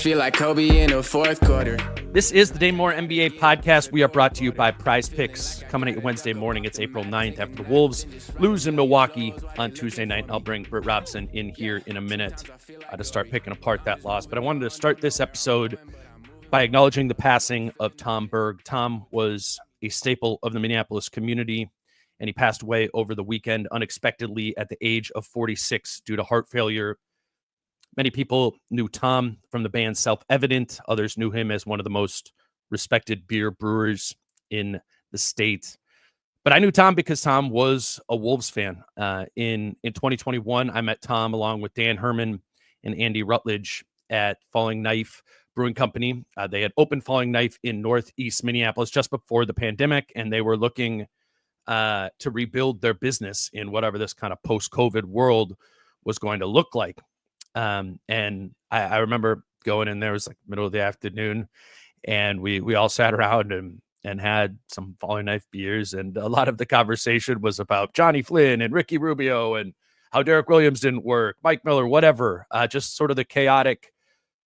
feel like Kobe in the fourth quarter. This is the Dane Moore NBA podcast. We are brought to you by Prize Picks. Coming at you Wednesday morning, it's April 9th after the Wolves lose in Milwaukee on Tuesday night. I'll bring Britt Robson in here in a minute to start picking apart that loss. But I wanted to start this episode by acknowledging the passing of Tom Berg. Tom was a staple of the Minneapolis community, and he passed away over the weekend unexpectedly at the age of 46 due to heart failure. Many people knew Tom from the band Self-Evident. Others knew him as one of the most respected beer brewers in the state. But I knew Tom because Tom was a Wolves fan. In 2021, I met Tom along with Dan Herman and Andy Rutledge at Falling Knife Brewing Company. They had opened Falling Knife in Northeast Minneapolis just before the pandemic, and they were looking to rebuild their business in whatever this kind of post-COVID world was going to look like. And I remember going in there, it was like middle of the afternoon, and we all sat around and had some Falling Knife beers, and a lot of the conversation was about Johnny Flynn and Ricky Rubio and how Derek Williams didn't work, Mike Miller, whatever, just sort of the chaotic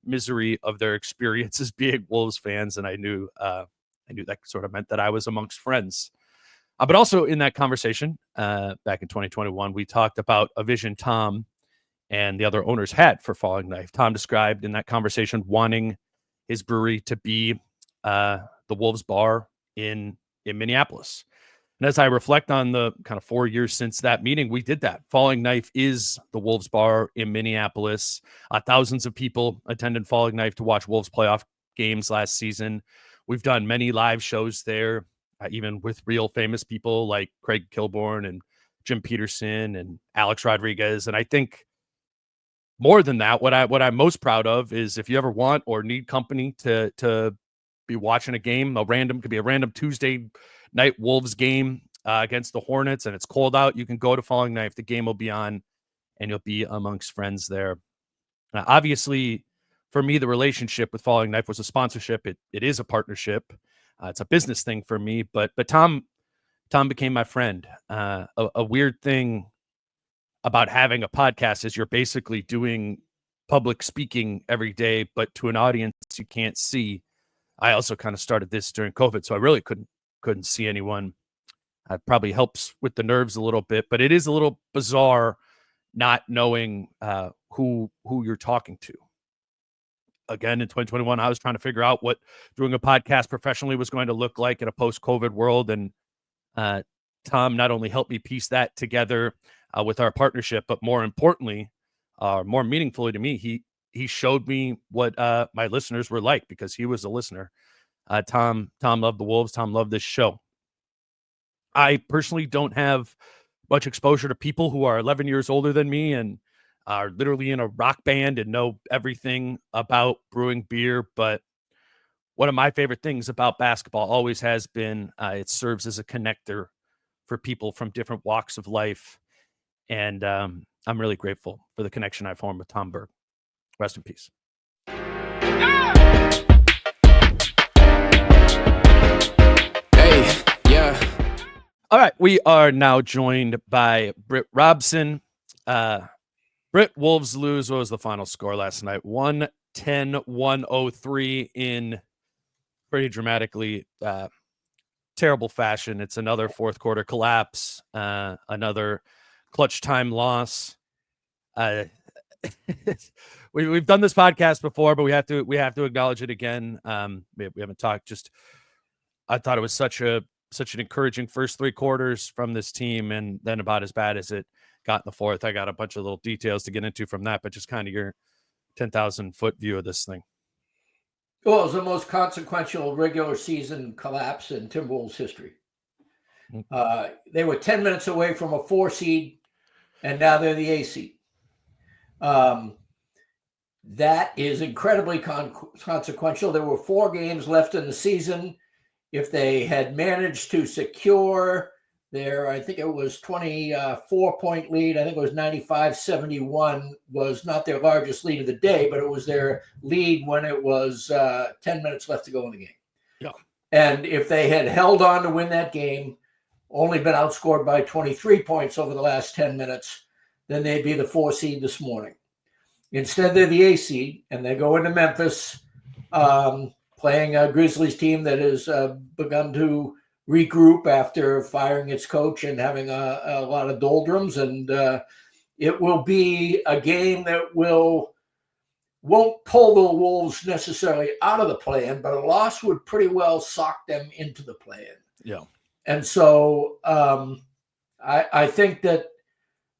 misery of their experience as being Wolves fans. And I knew that sort of meant that I was amongst friends. But also in that conversation, back in 2021, we talked about a vision Tom and the other owners had for Falling Knife. Tom described in that conversation wanting his brewery to be the Wolves bar in Minneapolis. And as I reflect on the kind of 4 years since that meeting, we did that. Falling Knife is the Wolves bar in Minneapolis. Thousands of people attended Falling Knife to watch Wolves playoff games last season. We've done many live shows there, even with real famous people like Craig Kilborn and Jim Peterson and Alex Rodriguez. And I think more than that, what I'm most proud of is if you ever want or need company to be watching a game, could be a random Tuesday night Wolves game against the Hornets, and it's cold out, you can go to Falling Knife. The game will be on, and you'll be amongst friends there. Obviously, for me, the relationship with Falling Knife was a sponsorship. It is a partnership. It's a business thing for me, but Tom became my friend. A weird thing about having a podcast is you're basically doing public speaking every day, but to an audience you can't see. I also kind of started this during COVID, so I really couldn't see anyone. It probably helps with the nerves a little bit, but it is a little bizarre not knowing who you're talking to. Again, in 2021, I was trying to figure out what doing a podcast professionally was going to look like in a post-COVID world, and Tom not only helped me piece that together with our partnership, but more importantly, more meaningfully to me, he showed me what my listeners were like because he was a listener. Tom loved the Wolves. Tom loved this show. I personally don't have much exposure to people who are 11 years older than me and are literally in a rock band and know everything about brewing beer. But one of my favorite things about basketball always has been it serves as a connector for people from different walks of life. And I'm really grateful for the connection I formed with Tom Berg. Rest in peace. Hey, yeah. All right, we are now joined by Britt Robson. Britt, Wolves lose. What was the final score last night? 110-103 in pretty dramatically terrible fashion. It's another fourth quarter collapse, another clutch time loss. We've done this podcast before, but we have to acknowledge it again. We haven't talked. I thought it was such an encouraging first three quarters from this team, and then about as bad as it got in the fourth. I got a bunch of little details to get into from that, but just kind of your 10,000 foot view of this thing. Well, it was the most consequential regular season collapse in Timberwolves history. They were 10 minutes away from a 4 seed, and now they're the A seed. That is incredibly consequential. There were 4 games left in the season. If they had managed to secure their, I think it was 24-point lead, I think it was 95-71, was not their largest lead of the day, but it was their lead when it was 10 minutes left to go in the game. Yeah. And if they had held on to win that game, only been outscored by 23 points over the last 10 minutes, then they'd be the 4 seed this morning. Instead, they're the A seed, and they go into Memphis, playing a Grizzlies team that has begun to regroup after firing its coach and having a lot of doldrums. And it will be a game that won't pull the Wolves necessarily out of the play-in, but a loss would pretty well sock them into the play-in. Yeah. And so I think that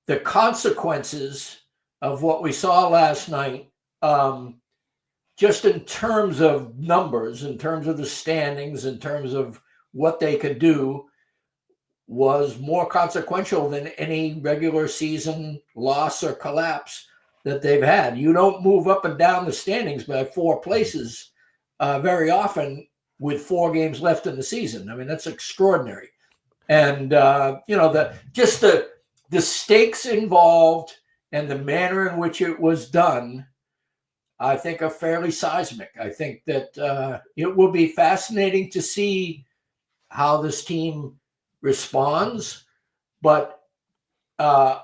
the consequences of what we saw last night, just in terms of numbers, in terms of the standings, in terms of what they could do, was more consequential than any regular season loss or collapse that they've had. You don't move up and down the standings by 4 places very often with 4 games left in the season. I mean, that's extraordinary. And, the stakes involved and the manner in which it was done, I think, are fairly seismic. I think that it will be fascinating to see how this team responds, but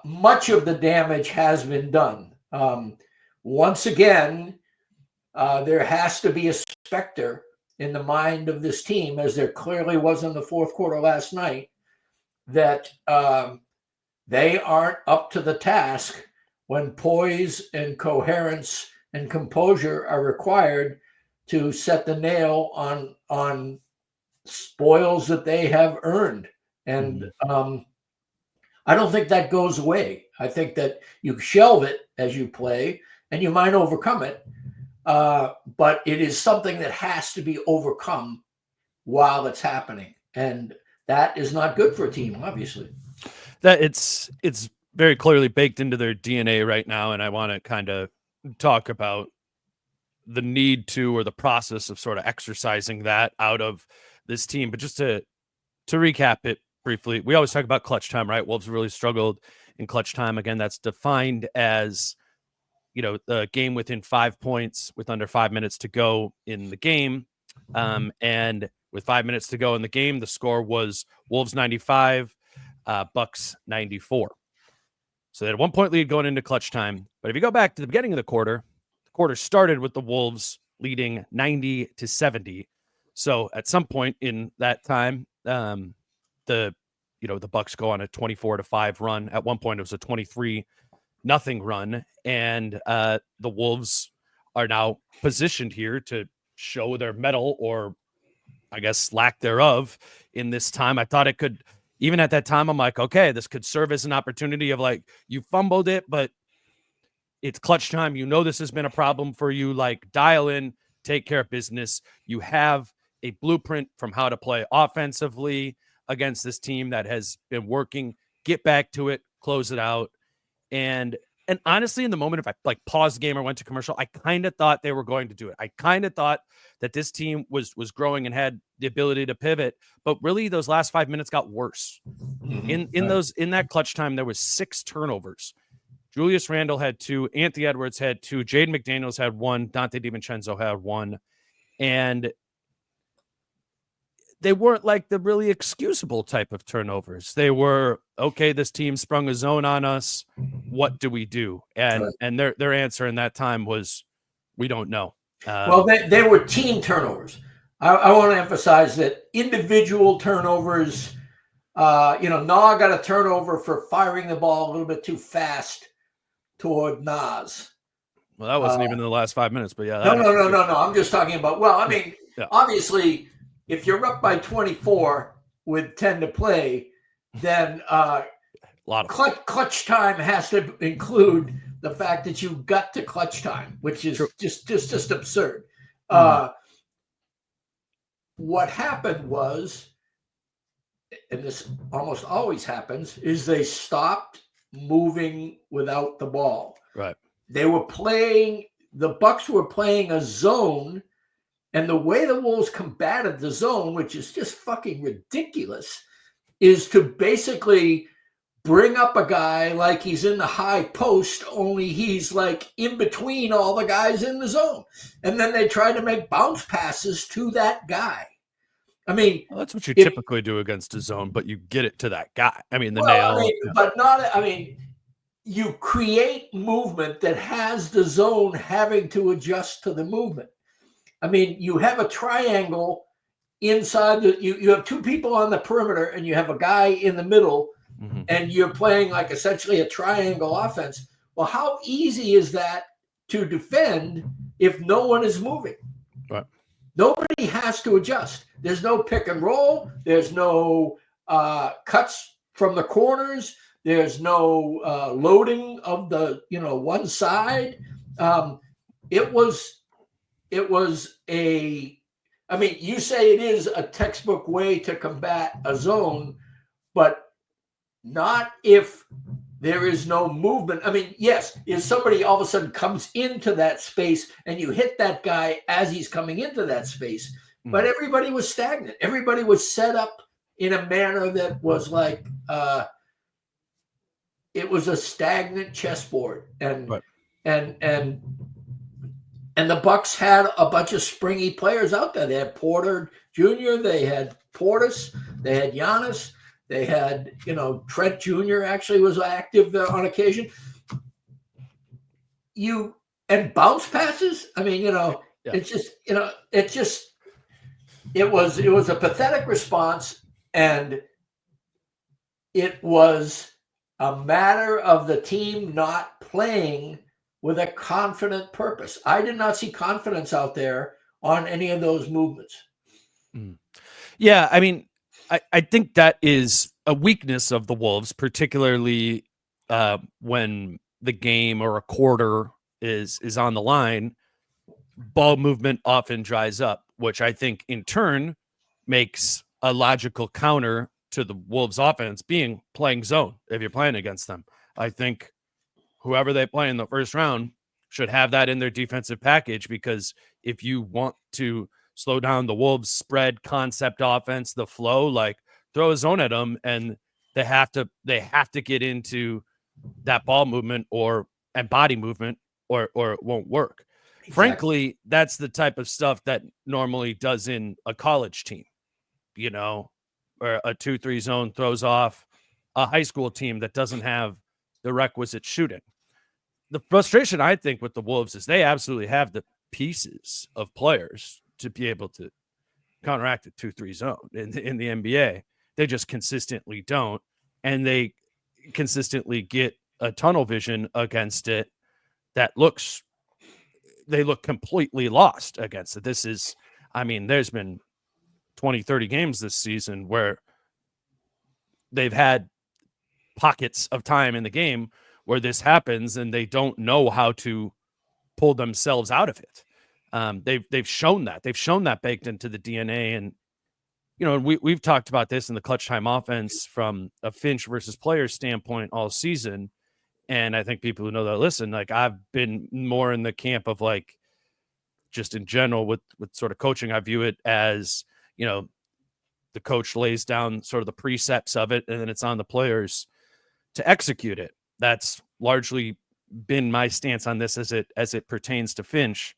much of the damage has been done. Once again, there has to be a specter in the mind of this team, as there clearly was in the fourth quarter last night, that they aren't up to the task when poise and coherence and composure are required to set the nail on spoils that they have earned. And I don't think that goes away. I think that you shelve it as you play, and you might overcome it. But it is something that has to be overcome while it's happening. And that is not good for a team, obviously. That it's very clearly baked into their DNA right now. And I want to kind of talk about the need to, or the process of sort of exercising that out of this team. But just to recap it briefly, we always talk about clutch time, right? Wolves really struggled in clutch time. Again, that's defined as, the game within 5 points with under 5 minutes to go in the game. And with 5 minutes to go in the game, the score was Wolves 95, Bucks 94. So they had a 1 point lead going into clutch time. But if you go back to the beginning of the quarter started with the Wolves leading 90-70. So at some point in that time, the Bucks go on a 24-5 run. At one point, it was a 23-0 run, and the Wolves are now positioned here to show their mettle, or I guess lack thereof, in this time. I thought it could, even at that time, I'm like, okay, this could serve as an opportunity of, like, you fumbled it, but it's clutch time. This has been a problem for you. Like, dial in, take care of business. You have a blueprint from how to play offensively against this team that has been working. Get back to it, close it out. And honestly, in the moment, if I paused the game or went to commercial, I kind of thought they were going to do it. I kind of thought that this team was growing and had the ability to pivot, but really those last 5 minutes got worse. In that clutch time, there was 6 turnovers. Julius Randle had 2, Anthony Edwards had 2, Jaden McDaniels had 1, Dante DiVincenzo had 1, and they weren't like the really excusable type of turnovers. They were, okay, this team sprung a zone on us. What do we do? And their answer in that time was, we don't know. Well, they were team turnovers. I want to emphasize that individual turnovers, Nah got a turnover for firing the ball a little bit too fast toward Nas. Well, that wasn't even in the last 5 minutes, but yeah. No. I'm just talking about, obviously, if you're up by 24 with 10 to play, then clutch time has to include the fact that you got to clutch time, which is just absurd. What happened was, and this almost always happens, is they stopped moving without the ball. Right. The Bucks were playing a zone, and the way the Wolves combated the zone, which is just fucking ridiculous, is to basically bring up a guy like he's in the high post, only he's like in between all the guys in the zone. And then they try to make bounce passes to that guy. I mean, well, that's what you typically do against a zone, but you get it to that guy. I mean, nail. you create movement that has the zone having to adjust to the movement. I mean, you have a triangle inside you have two people on the perimeter and you have a guy in the middle, and you're playing like essentially a triangle offense. Well, how easy is that to defend if no one is moving? Right. Nobody has to adjust. There's no pick and roll. There's no cuts from the corners. There's no loading of the one side. It was a. I mean, you say it is a textbook way to combat a zone, but not if there is no movement. I mean, yes, if somebody all of a sudden comes into that space and you hit that guy as he's coming into that space, but everybody was stagnant. Everybody was set up in a manner that was like it was a stagnant chessboard, and the Bucks had a bunch of springy players out there. They had Porter Jr., they had Portis, they had Giannis, they had, Trent Jr. actually was active on occasion. And bounce passes. I mean, It's just, it was a pathetic response, and it was a matter of the team not playing with a confident purpose. I did not see confidence out there on any of those movements. Yeah, I mean, I think that is a weakness of the Wolves, particularly when the game or a quarter is on the line. Ball movement often dries up, which I think in turn makes a logical counter to the Wolves offense being playing zone if you're playing against them. I think whoever they play in the first round should have that in their defensive package, because if you want to slow down the Wolves spread concept offense, the flow, like throw a zone at them, and they have to get into that ball movement and body movement or it won't work. Exactly. Frankly, that's the type of stuff that normally does in a college team, where a 2-3 zone throws off a high school team that doesn't have the requisite shooting. The frustration, I think, with the Wolves is they absolutely have the pieces of players to be able to counteract a 2-3 zone in the NBA. They just consistently don't, and they consistently get a tunnel vision against it that they look completely lost against it. There's been 20, 30 games this season where they've had pockets of time in the game where this happens and they don't know how to pull themselves out of it. They've shown that baked into the DNA. And, we've talked about this in the clutch time offense from a Finch versus player standpoint all season. And I think people who know that listen, like I've been more in the camp of like, just in general with sort of coaching, I view it as, the coach lays down sort of the precepts of it, and then it's on the players to execute it. That's largely been my stance on this as it pertains to Finch.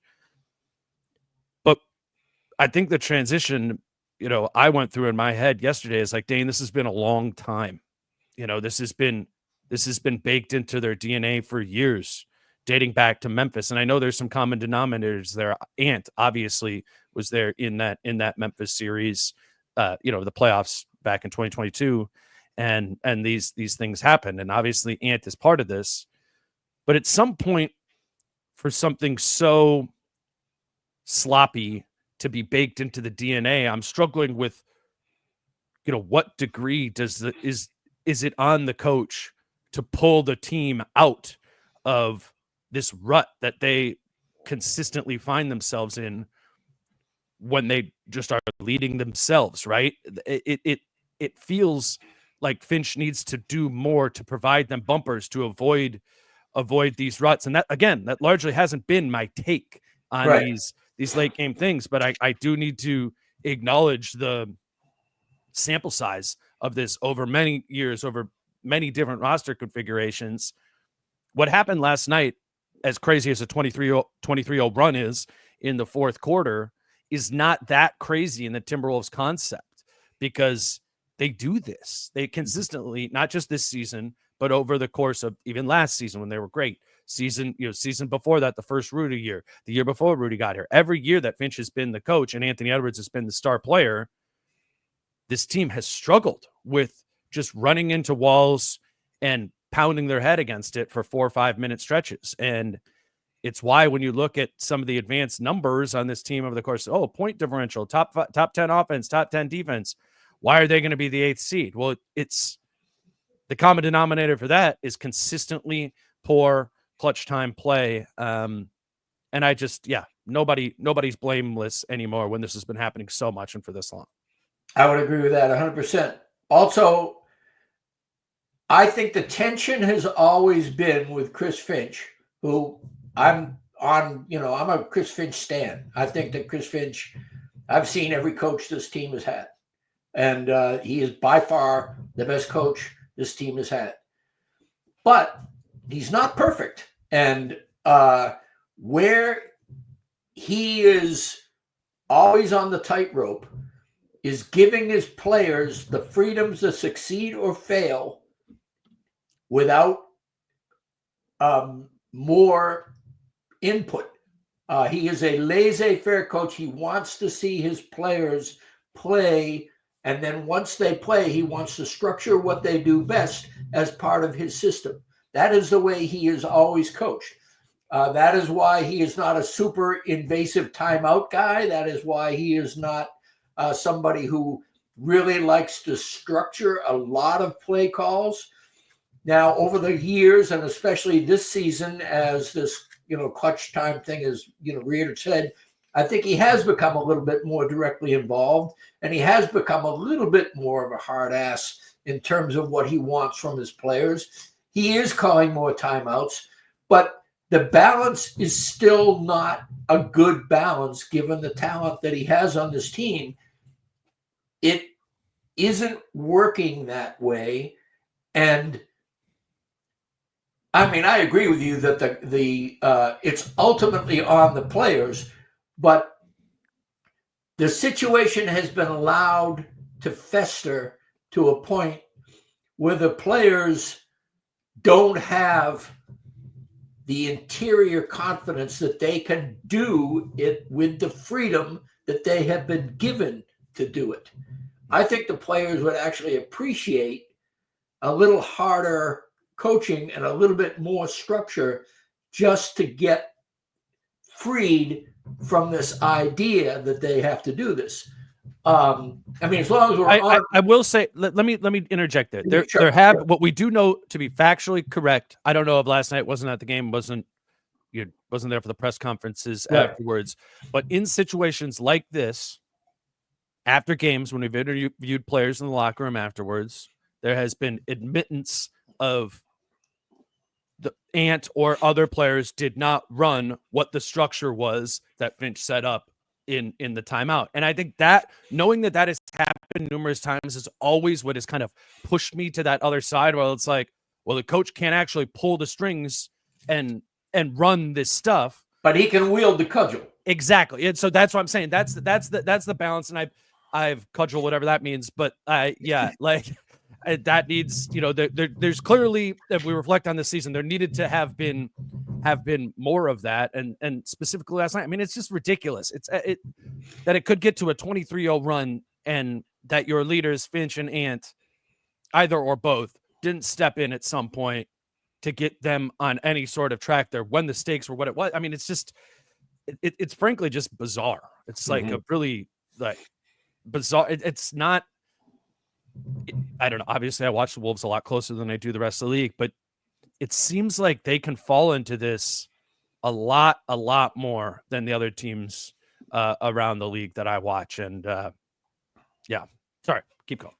But I think the transition, I went through in my head yesterday is like, Dane, this has been a long time. This has been baked into their DNA for years, dating back to Memphis. And I know there's some common denominators there. Ant obviously was there in that Memphis series, the playoffs back in 2022. And these things happen. And obviously Ant is part of this. But at some point, for something so sloppy to be baked into the DNA, I'm struggling with, what degree is it on the coach to pull the team out of this rut that they consistently find themselves in when they just are leading themselves, right? It feels like Finch needs to do more to provide them bumpers to avoid these ruts. And that largely hasn't been my take on these late game things, but I do need to acknowledge the sample size of this over many years, over many different roster configurations. What happened last night, as crazy as a 23-0 run is in the fourth quarter, is not that crazy in the Timberwolves concept, because they do this. They consistently, not just this season, but over the course of even last season when they were great, season before that, the first Rudy year, the year before Rudy got here, every year that Finch has been the coach and Anthony Edwards has been the star player, this team has struggled with just running into walls and pounding their head against it for 4 or 5 minute stretches. And it's why when you look at some of the advanced numbers on this team over the course, point differential, top 10 offense, top 10 defense, why are they going to be the 8th seed? Well, it's the common denominator for that is consistently poor clutch time play. And I just, nobody's blameless anymore when this has been happening so much and for this long. I would agree with that 100%. Also, I think the tension has always been with Chris Finch, who I'm a Chris Finch stan. I think that Chris Finch, I've seen every coach this team has had. And he is by far the best coach this team has had. But he's not perfect. And where he is always on the tightrope is giving his players the freedoms to succeed or fail without more input. He is a laissez-faire coach. He wants to see his players play, and then once they play, he wants to structure what they do best as part of his system. That is the way he is always coached. That is why he is not a super invasive timeout guy. That is why he is not somebody who really likes to structure a lot of play calls. Now, over the years, and especially this season, as this clutch time thing is reared its head, I think he has become a little bit more directly involved, and he has become a little bit more of a hard ass in terms of what he wants from his players. He is calling more timeouts, but the balance is still not a good balance given the talent that he has on this team. It isn't working that way. And I mean, I agree with you that the it's ultimately on the players, but the situation has been allowed to fester to a point where the players don't have the interior confidence that they can do it with the freedom that they have been given to do it. I think the players would actually appreciate a little harder coaching and a little bit more structure just to get freed from this idea that they have to do this. I mean, as long as we're I will say, let me interject there. Sure. What we do know to be factually correct. I don't know if last night wasn't at the game, wasn't there for the press conferences afterwards, but in situations like this, after games, when we've interviewed players in the locker room afterwards, there has been admittance of the Ant or other players did not run what the structure was that Finch set up in the timeout. And I think that knowing that has happened numerous times is always what has kind of pushed me to that other side where it's like, well, the coach can't actually pull the strings and run this stuff, but he can wield the cudgel. Exactly. And so that's what I'm saying. That's the balance. And I've cudgel, whatever that means, but that needs, there's clearly, if we reflect on this season, there needed to have been more of that. And specifically last night, I mean, it's just ridiculous. That it could get to a 23-0 run and that your leaders, Finch and Ant, either or both, didn't step in at some point to get them on any sort of track there when the stakes were what it was. I mean, it's just, it's frankly just bizarre. It's like a really bizarre. It's not, I don't know. Obviously, I watch the Wolves a lot closer than I do the rest of the league, but it seems like they can fall into this a lot more than the other teams around the league that I watch. And sorry, keep going.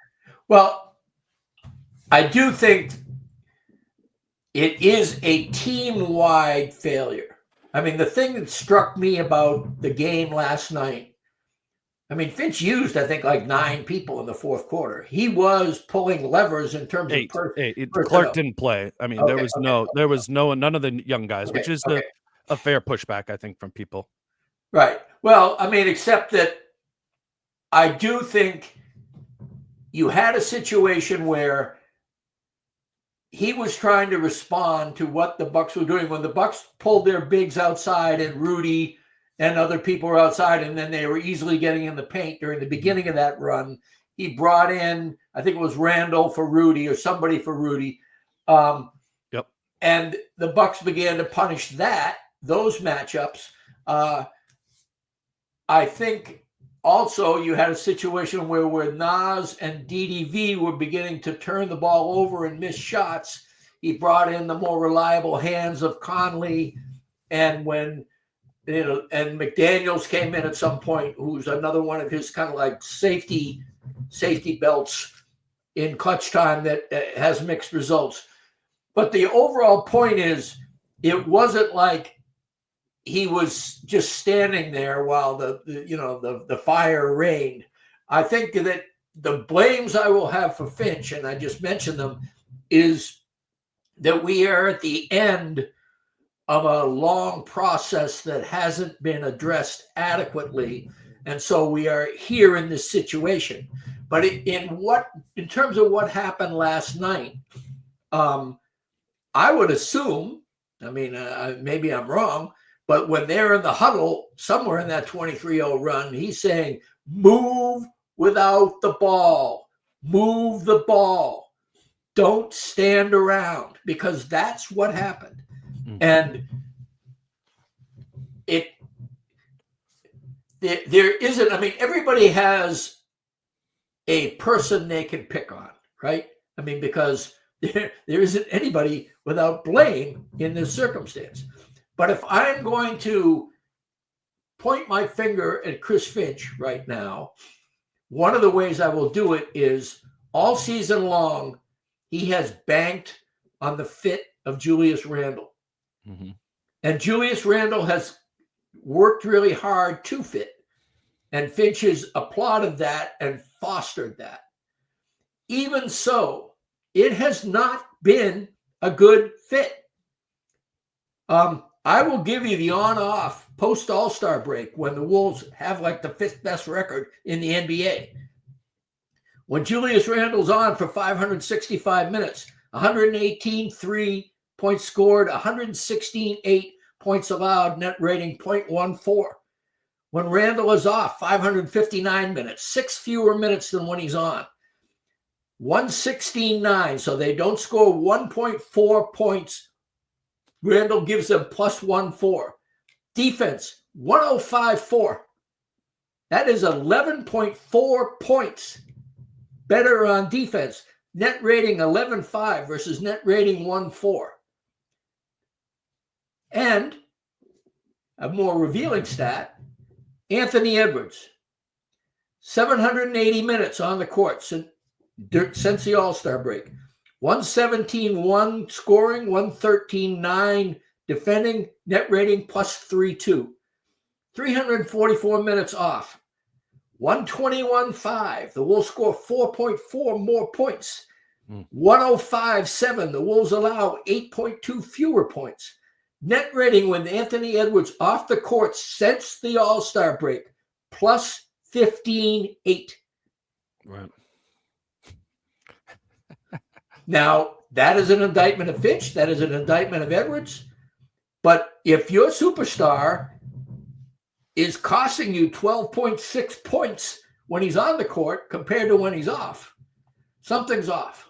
Well, I do think it is a team-wide failure. I mean, the thing that struck me about the game last night, I mean, Finch used, I think, like 9 people in the fourth quarter. He was pulling levers in terms of Clark didn't play. I mean, there was none of the young guys, which is a fair pushback, I think, from people. Right. Well, I mean, except that I do think you had a situation where he was trying to respond to what the Bucks were doing. When the Bucks pulled their bigs outside and Rudy and other people were outside, and then they were easily getting in the paint during the beginning of that run, he brought in, I think it was Randall for Rudy or somebody for Rudy. Yep. And the Bucks began to punish those matchups. I think also you had a situation where Nas and DDV were beginning to turn the ball over and miss shots. He brought in the more reliable hands of Conley, and when and McDaniels came in at some point, who's another one of his kind of like safety belts in clutch time that has mixed results. But the overall point is, it wasn't like he was just standing there while the fire rained. I think that the blames I will have for Finch, and I just mentioned them, is that we are at the end of a long process that hasn't been addressed adequately. And so we are here in this situation. But in terms of what happened last night, I would assume, maybe I'm wrong, but when they're in the huddle, somewhere in that 23-0 run, he's saying, move without the ball, move the ball, don't stand around, because that's what happened. And there isn't, everybody has a person they can pick on, right? Because there isn't anybody without blame in this circumstance. But if I'm going to point my finger at Chris Finch right now, one of the ways I will do it is all season long, he has banked on the fit of Julius Randle. Mm-hmm. And Julius Randle has worked really hard to fit. And Finch has applauded that and fostered that. Even so, it has not been a good fit. I will give you the on-off post-All-Star break when the Wolves have like the 5th best record in the NBA. When Julius Randle's on for 565 minutes, 118 3-points scored, 116 8 points allowed, net rating 0.14. When Randle is off, 559 minutes, 6 fewer minutes than when he's on. 116.9, so they don't score 1.4 points. Randle gives them plus 1.4. Defense, 105.4. That is 11.4 points better on defense. Net rating 11.5 versus net rating 1.4. And a more revealing stat, Anthony Edwards, 780 minutes on the court since the All-Star break. 117.1 scoring, 113.9 defending, net rating plus 3.2. 344 minutes off. 121.5. The Wolves score 4.4 more points. 105.7. The Wolves allow 8.2 fewer points. Net rating with Anthony Edwards off the court since the All-Star break, plus 15.8. Right. Now, that is an indictment of Finch. That is an indictment of Edwards. But if your superstar is costing you 12.6 points when he's on the court compared to when he's off, something's off.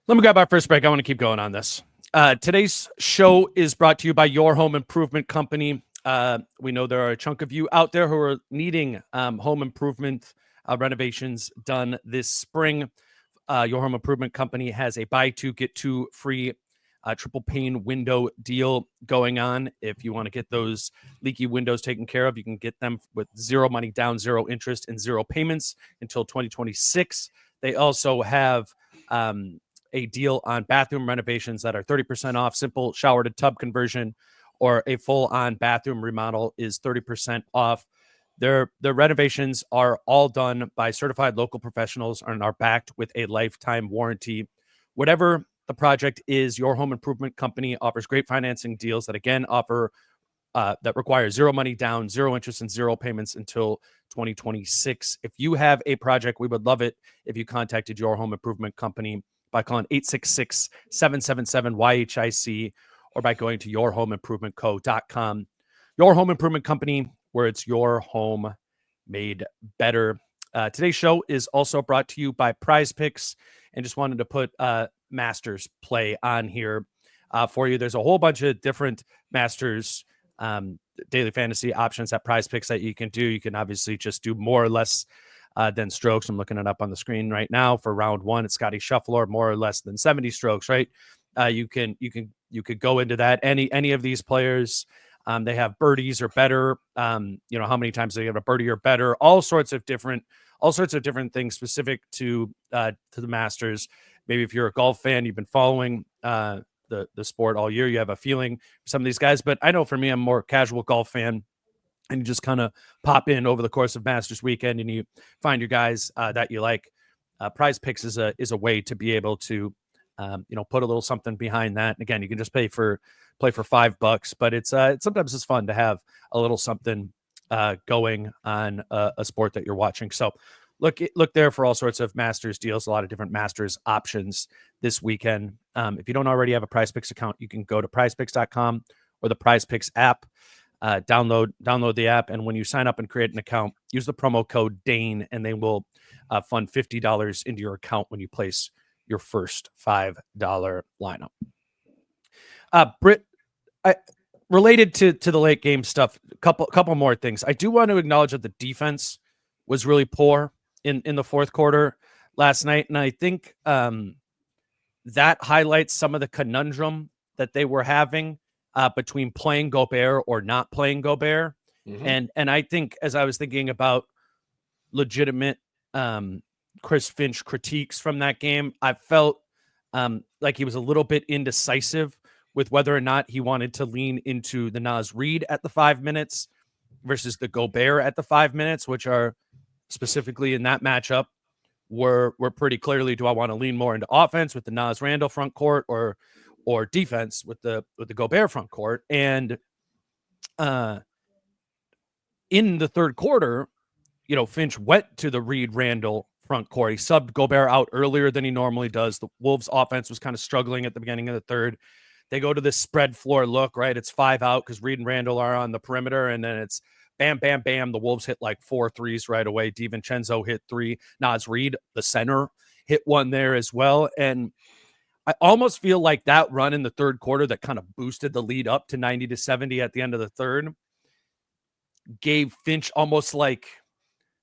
Let me grab our first break. I want to keep going on this. Today's show is brought to you by Your Home Improvement Company. We know there are a chunk of you out there who are needing home improvement renovations done this spring. Your Home Improvement Company has a buy two, get two free triple pane window deal going on. If you want to get those leaky windows taken care of, you can get them with zero money down, zero interest, and zero payments until 2026. They also have a deal on bathroom renovations that are 30% off. Simple shower to tub conversion or a full-on bathroom remodel is 30% off. Their renovations are all done by certified local professionals and are backed with a lifetime warranty. Whatever the project is, Your Home Improvement Company offers great financing deals that, again, offer that require zero money down, zero interest, and zero payments until 2026. If you have a project, we would love it if you contacted Your Home Improvement Company by calling 866-777-YHIC or by going to yourhomeimprovementco.com. Your Home Improvement Company, where it's your home made better. Today's show is also brought to you by Prize Picks, and just wanted to put Masters play on here for you. There's a whole bunch of different Masters daily fantasy options at Prize Picks that you can do. You can obviously just do more or less than strokes. I'm looking it up on the screen right now. For round one, it's Scotty Scheffler, more or less than 70 strokes, right? You could go into that. Any of these players, they have birdies or better. How many times they have a birdie or better, all sorts of different things specific to the Masters. Maybe if you're a golf fan, you've been following the sport all year, you have a feeling for some of these guys. But I know for me, I'm more casual golf fan, and you just kind of pop in over the course of Masters weekend and you find your guys that you like. Prize Picks is a way to be able to put a little something behind that. And again, you can just play for $5, but it's sometimes it's fun to have a little something going on a sport that you're watching. So look there for all sorts of Masters deals, a lot of different Masters options this weekend. If you don't already have a Prize Picks account, you can go to prizepicks.com or the Prize Picks app. Download the app, and when you sign up and create an account, use the promo code Dane, and they will fund $50 into your account when you place your first $5 lineup. Britt, related to the late game stuff, couple more things. I do want to acknowledge that the defense was really poor in the fourth quarter last night, and I think that highlights some of the conundrum that they were having between playing Gobert or not playing Gobert. Mm-hmm. And I think, as I was thinking about legitimate Chris Finch critiques from that game, I felt like he was a little bit indecisive with whether or not he wanted to lean into the Naz Reid at the 5 minutes versus the Gobert at the 5 minutes, which are specifically in that matchup were pretty clearly, do I want to lean more into offense with the Naz Randle front court or defense with the Gobert front court? And in the third quarter, Finch went to the Reid Randle front court. He subbed Gobert out earlier than he normally does. The Wolves offense was kind of struggling at the beginning of the third. They go to this spread floor look, right? It's 5 out because Reid and Randle are on the perimeter, and then it's bam, bam, bam. The Wolves hit like 4 threes right away. DiVincenzo hit 3. Naz Reid, the center, hit 1 there as well. And I almost feel like that run in the third quarter that kind of boosted the lead up to 90-70 at the end of the third gave Finch almost like,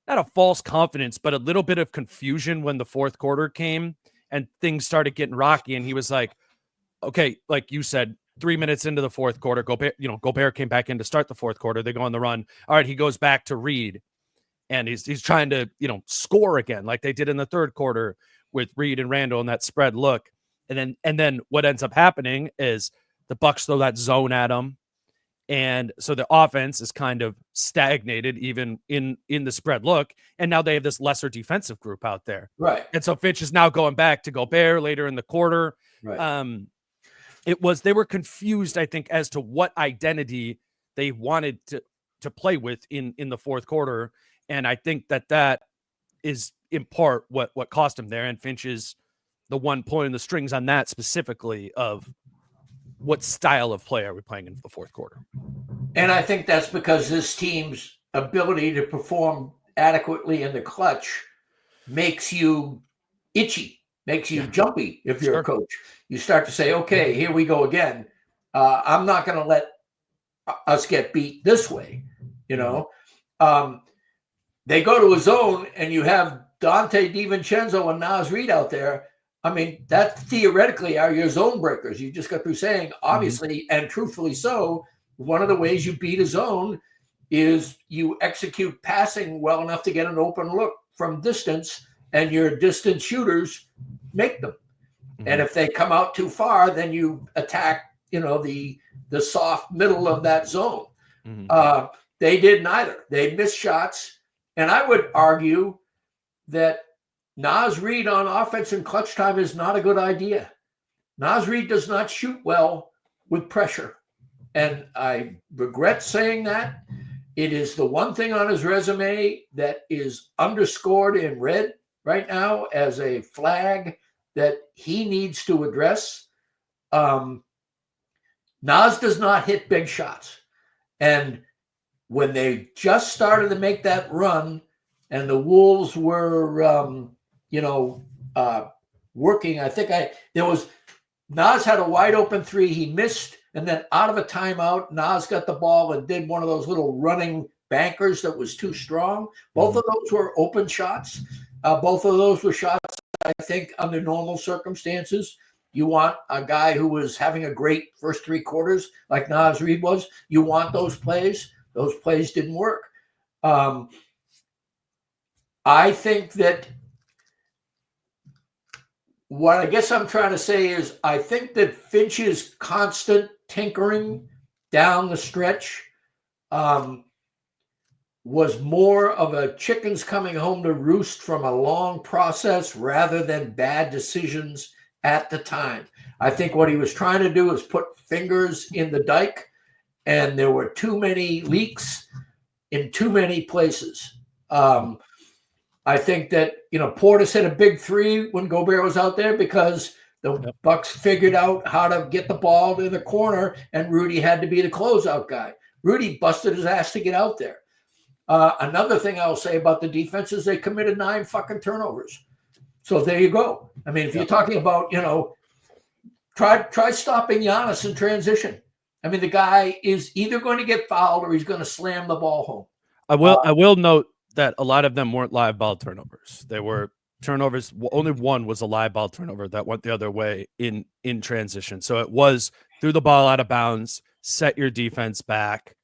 not a false confidence, but a little bit of confusion when the fourth quarter came and things started getting rocky. And he was like, okay, like you said, 3 minutes into the fourth quarter, Gobert came back in to start the fourth quarter. They go on the run. All right, he goes back to Reid, and he's trying to, score again like they did in the third quarter with Reid and Randle and that spread look. And then what ends up happening is the Bucks throw that zone at him. And so the offense is kind of stagnated even in the spread look. And now they have this lesser defensive group out there. Right. And so Finch is now going back to Gobert later in the quarter. Right. They were confused, I think, as to what identity they wanted to play with in the fourth quarter. And I think that is in part what cost him there. And Finch is the one pulling the strings on that specifically of what style of play are we playing in the fourth quarter. And I think that's because this team's ability to perform adequately in the clutch makes you itchy, makes you jumpy. If you're a coach, you start to say, okay, here we go again. I'm not going to let us get beat this way. They go to a zone and you have Dante DiVincenzo and Naz Reid out there. I mean, that theoretically are your zone breakers. You just got through saying, obviously, and truthfully so, one of the ways you beat a zone is you execute passing well enough to get an open look from distance, and your distance shooters make them. Mm-hmm. And if they come out too far, then you attack, the soft middle of that zone. Mm-hmm. They did neither. They missed shots. And I would argue that Naz Reid on offense in clutch time is not a good idea. Naz Reid does not shoot well with pressure. And I regret saying that. It is the one thing on his resume that is underscored in red right now as a flag that he needs to address. Nas does not hit big shots. And when they just started to make that run and the Wolves were, working, Nas had a wide open three. He missed. And then out of a timeout, Nas got the ball and did one of those little running bankers that was too strong. Both of those were open shots. Both of those were shots, I think, under normal circumstances. You want a guy who was having a great first three quarters like Nas Reed was. You want those plays. Those plays didn't work. I think that what I guess I'm trying to say is I think that Finch's constant tinkering down the stretch was more of a chickens coming home to roost from a long process rather than bad decisions at the time. I think what he was trying to do is put fingers in the dike, and there were too many leaks in too many places. I think that, Portis hit a big three when Gobert was out there because the Bucks figured out how to get the ball to the corner, and Rudy had to be the closeout guy. Rudy busted his ass to get out there. Another thing I'll say about the defense is they committed 9 fucking turnovers. So there you go. I mean, if you're talking about, try stopping Giannis in transition. I mean, the guy is either going to get fouled or he's going to slam the ball home. I will note that a lot of them weren't live ball turnovers. They were turnovers. Only one was a live ball turnover that went the other way in transition. So it was threw the ball out of bounds, set your defense back,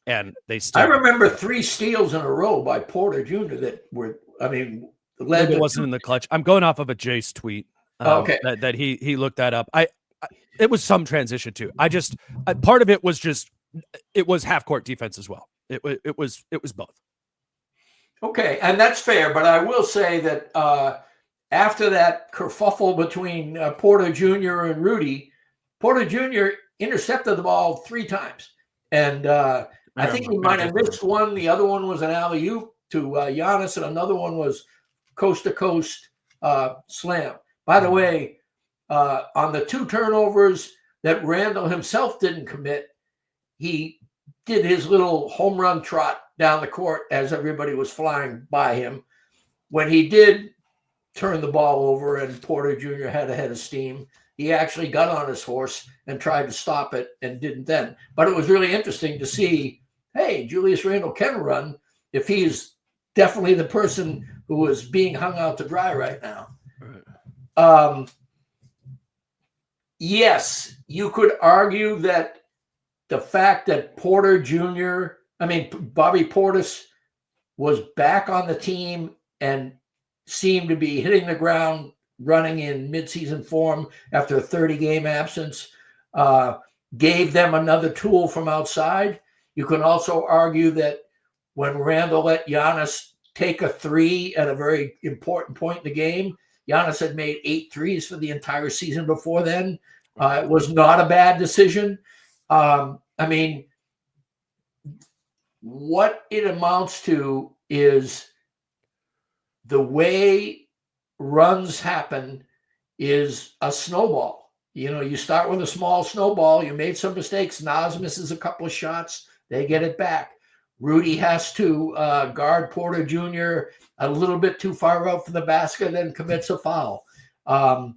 and they still. I remember 3 steals in a row by Porter Jr. that were, it wasn't in the clutch. I'm going off of a Jace tweet. Okay. That he looked that up. It was some transition too. Part of it was it was half court defense as well. It was both. Okay, and that's fair, but I will say that after that kerfuffle between Porter Jr. and Rudy, Porter Jr. intercepted the ball 3 times, and I think he might have missed one. The other one was an alley-oop to Giannis, and another one was coast-to-coast slam. By the way, on the 2 turnovers that Randall himself didn't commit, he did his little home run trot down the court as everybody was flying by him. When he did turn the ball over and Porter Jr. had a head of steam, he actually got on his horse and tried to stop it and didn't then. But it was really interesting to see, hey, Julius Randle can run if he's definitely the person who is being hung out to dry right now. Right. Yes, you could argue that the fact that Bobby Portis was back on the team and seemed to be hitting the ground running in midseason form after a 30-game absence gave them another tool from outside. You can also argue that when Randall let Giannis take a 3 at a very important point in the game, Giannis had made 8 threes for the entire season before then. It was not a bad decision. What it amounts to is the way runs happen is a snowball. You start with a small snowball. You made some mistakes. Nas misses a couple of shots. They get it back. Rudy has to guard Porter Jr. a little bit too far out from the basket and commits a foul. Jaden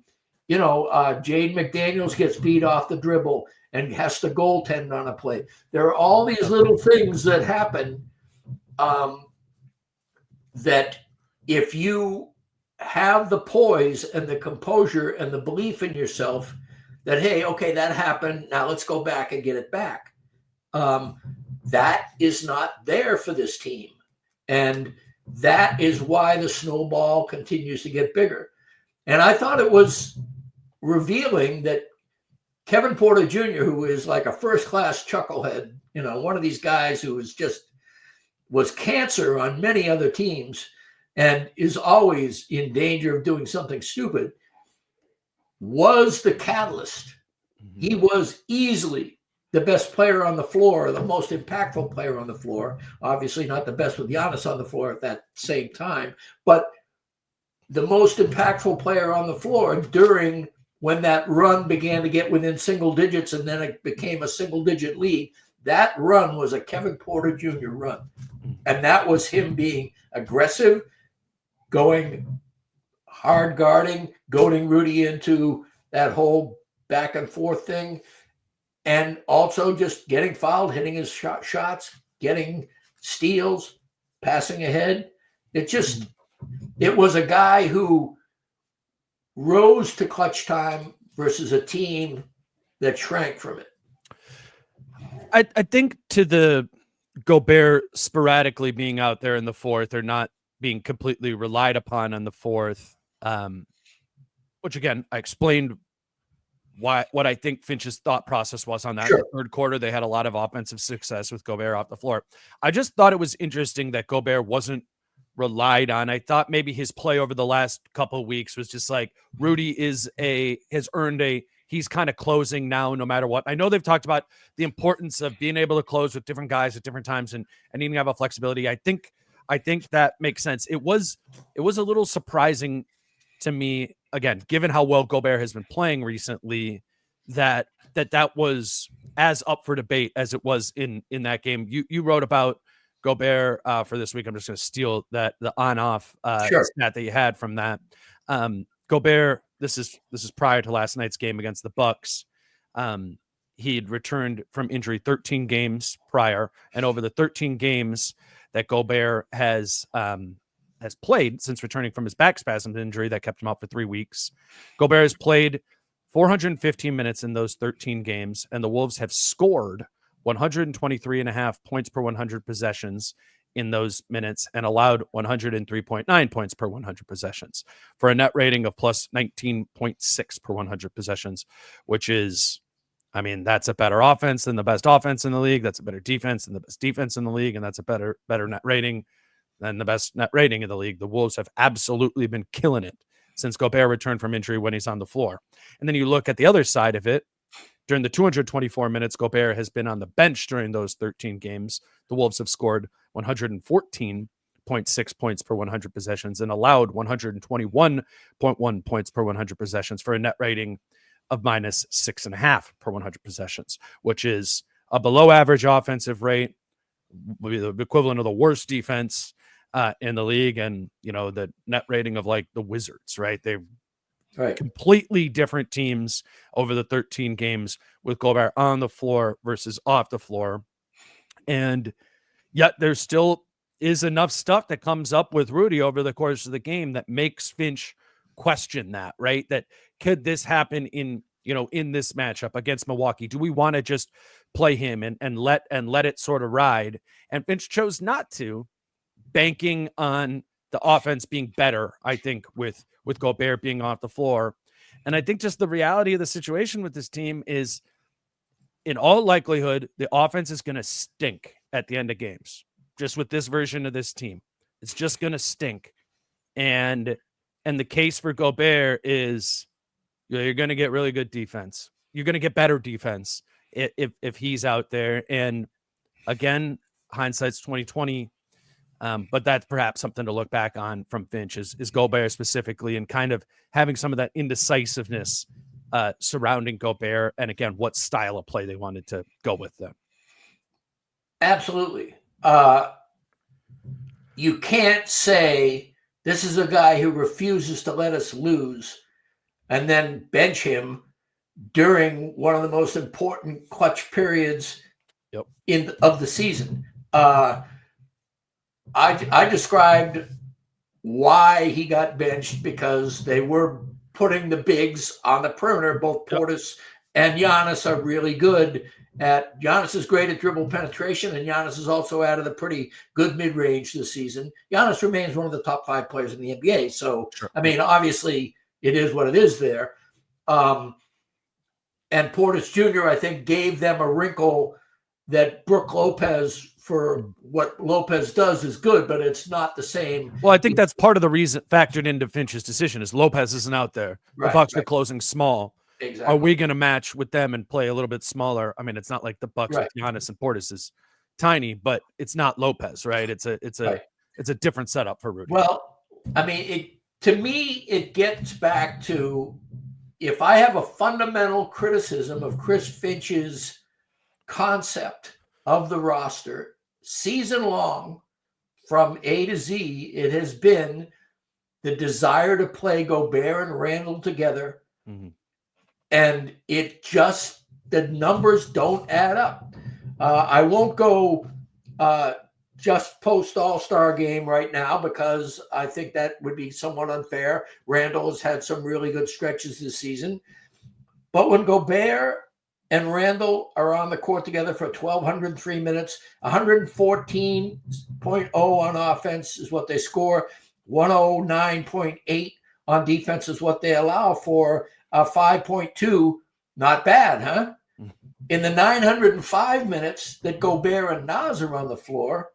McDaniels gets beat off the dribble and has to goaltend on a play. There are all these little things that happen that if you have the poise and the composure and the belief in yourself that, hey, okay, that happened. Now let's go back and get it back. That is not there for this team. And that is why the snowball continues to get bigger. And I thought it was revealing that Kevin Porter Jr., who is like a first-class chucklehead, one of these guys who was cancer on many other teams and is always in danger of doing something stupid, was the catalyst. Mm-hmm. He was easily the best player on the floor, the most impactful player on the floor. Obviously not the best with Giannis on the floor at that same time, but the most impactful player on the floor during when that run began to get within single digits and then it became a single-digit lead. That run was a Kevin Porter Jr. run. And that was him being aggressive, going hard guarding, goading Rudy into that whole back and forth thing, and also just getting fouled, hitting his shots, getting steals, passing ahead. It was a guy who rose to clutch time versus a team that shrank from it. I think to the Gobert sporadically being out there in the fourth or not being completely relied upon in the fourth, which again, I explained what I think Finch's thought process was on that. Sure. In the third quarter, they had a lot of offensive success with Gobert off the floor. I just thought it was interesting that Gobert wasn't relied on. I thought maybe his play over the last couple of weeks was just like Rudy has earned he's kind of closing now no matter what. I know they've talked about the importance of being able to close with different guys at different times and needing to have a flexibility. I think that makes sense. It was a little surprising to me, again, given how well Gobert has been playing recently, that was as up for debate as it was in that game. You wrote about Gobert for this week. I'm just going to steal the on-off Sure. stat that you had from that. Gobert, this is prior to last night's game against the Bucks. He'd returned from injury 13 games prior, and over the 13 games that Gobert has played since returning from his back spasm injury that kept him out for 3 weeks, Gobert has played 415 minutes in those 13 games, and the Wolves have scored 123.5 points per 100 possessions in those minutes and allowed 103.9 points per 100 possessions for a net rating of plus 19.6 per 100 possessions, which is, I mean, that's a better offense than the best offense in the league. That's a better defense than the best defense in the league. And that's a better net rating than the best net rating in the league. The Wolves have absolutely been killing it since Gobert returned from injury when he's on the floor. And then you look at the other side of it. During the 224 minutes Gobert has been on the bench during those 13 games, the Wolves have scored 114.6 points per 100 possessions and allowed 121.1 points per 100 possessions for a net rating of minus 6.5 per 100 possessions, which is a below average offensive rate, the equivalent of the worst defense in the league, and the net rating of like the Wizards, right? They've completely different teams over the 13 games with Gobert on the floor versus off the floor. And yet there still is enough stuff that comes up with Rudy over the course of the game that makes Finch question that, right? That could this happen in this matchup against Milwaukee? Do we want to just play him and let it sort of ride? And Finch chose not to, banking on the offense being better, I think, with Gobert being off the floor. And I think just the reality of the situation with this team is, in all likelihood, the offense is going to stink at the end of games. Just with this version of this team, it's just going to stink. And the case for Gobert is you're going to get really good defense. You're going to get better defense if he's out there. And again, hindsight's 2020. But that's perhaps something to look back on from Finch is Gobert specifically, and kind of having some of that indecisiveness surrounding Gobert, and again, what style of play they wanted to go with them. Absolutely. You can't say this is a guy who refuses to let us lose and then bench him during one of the most important clutch periods of the season. I described why he got benched because they were putting the bigs on the perimeter. Both Portis and Giannis are really good at. Giannis is great at dribble penetration, and Giannis is also added a pretty good mid-range this season. Giannis remains one of the top 5 players in the NBA. So, I mean, obviously, it is what it is there. And Portis Jr., I think, gave them a wrinkle that Brook Lopez, for what Lopez does, is good, but it's not the same. Well, I think that's part of the reason factored into Finch's decision is Lopez isn't out there. The Bucks are closing small. Exactly. Are we going to match with them and play a little bit smaller? I mean, it's not like the Bucks with Giannis and Portis is tiny, but it's not Lopez, right? It's a different setup for Rudy. Well, I mean, to me, it gets back to, if I have a fundamental criticism of Chris Finch's concept of the roster, season long, from A to Z, it has been the desire to play Gobert and Randall together. Mm-hmm. And the numbers don't add up. I won't go just post All-Star game right now because I think that would be somewhat unfair. Randall has had some really good stretches this season. But when Gobert and Randall are on the court together for 1,203 minutes, 114.0 on offense is what they score, 109.8 on defense is what they allow for, 5.2, not bad, huh? In the 905 minutes that Gobert and Naz are on the floor,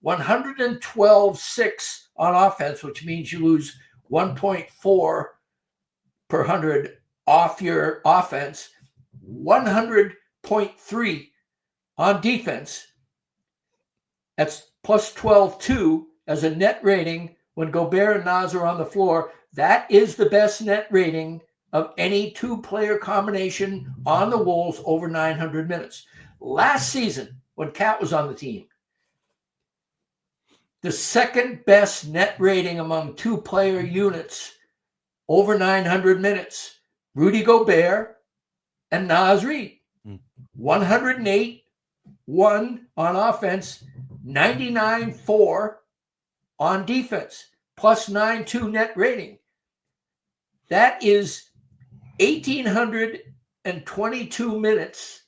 112.6 on offense, which means you lose 1.4 per 100 off your offense, 100.3 on defense. That's plus 12.2 as a net rating when Gobert and Naz are on the floor. That is the best net rating of any two-player combination on the Wolves over 900 minutes. Last season, when Cat was on the team, the second best net rating among two-player units over 900 minutes, Rudy Gobert and Naz Reid. 108.1 on offense, 99.4 on defense, plus 9.2 net rating. That is 1,822 minutes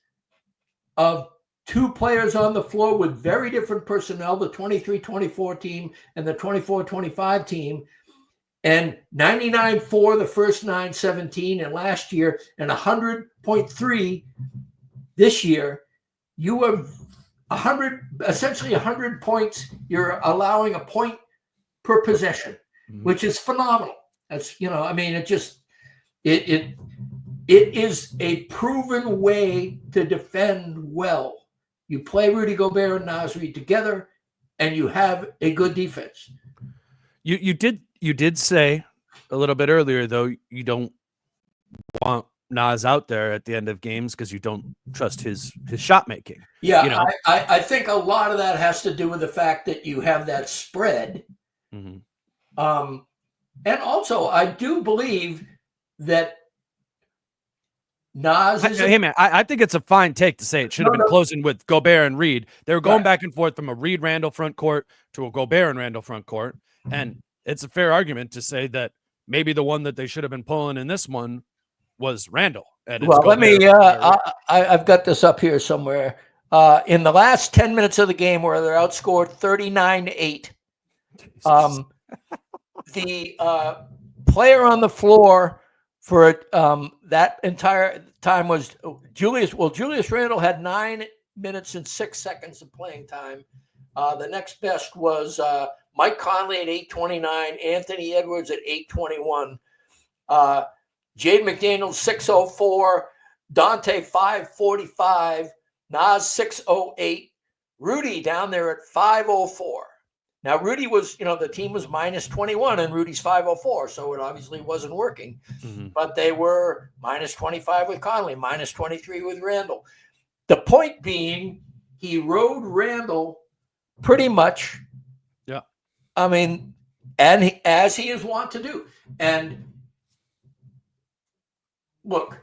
of two players on the floor with very different personnel, the 23-24 team and the 24-25 team, and 99.4 the first 9-17 and last year, and 100.3 this year. You have essentially 100 points. You're allowing a point per possession, which is phenomenal. That's, it is a proven way to defend well. You play Rudy Gobert and Naz Reid together, and you have a good defense. You did say a little bit earlier, though, you don't want Naz out there at the end of games because you don't trust his shot making. Yeah, I think a lot of that has to do with the fact that you have that spread. Mm-hmm. And also, I do believe that Naz is... Hey, man, I think it's a fine take to say it should have been closing with Gobert and Reid. They were going back and forth from a Reid-Randall front court to a Gobert and Randall front court. And it's a fair argument to say that maybe the one that they should have been pulling in this one was Randall. Well, let me... I've got this up here somewhere. In the last 10 minutes of the game where they're outscored 39-8, the player on the floor for that entire time was Julius. Well, Julius Randle had 9 minutes and 6 seconds of playing time. The next best was Mike Conley at 8:29, Anthony Edwards at 8:21, Jaden McDaniels 6:04, Dante 5:45, Naz 6:08, Rudy down there at 5:04. Now, Rudy was, the team was minus 21 and Rudy's 5:04, so it obviously wasn't working. Mm-hmm. But they were minus 25 with Conley, minus 23 with Randall. The point being, he rode Randall pretty much. Yeah. I mean, and as he is wont to do. And look,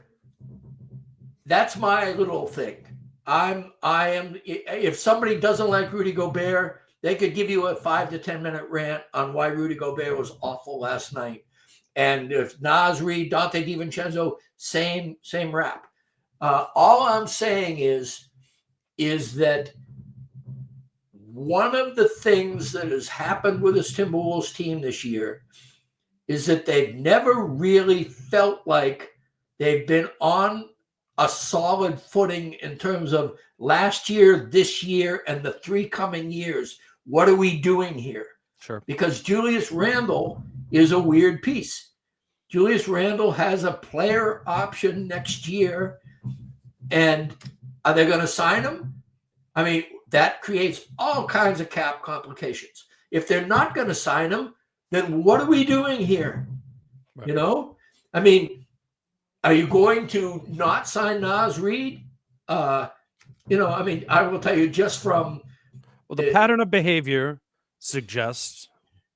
that's my little thing. I am. If somebody doesn't like Rudy Gobert, they could give you a 5 to 10 minute rant on why Rudy Gobert was awful last night. And if Naz Reid, Dante DiVincenzo, same rap. All I'm saying is that one of the things that has happened with this Timberwolves team this year is that they've never really felt like they've been on a solid footing in terms of last year, this year, and the 3 coming years. What are we doing here? Sure. Because Julius Randle is a weird piece. Julius Randle has a player option next year. And are they going to sign him? I mean, that creates all kinds of cap complications. If they're not going to sign him, then what are we doing here? Right. You know, I mean, are you going to not sign Naz Reid? You know, I mean, I will tell you just from the pattern of behavior suggests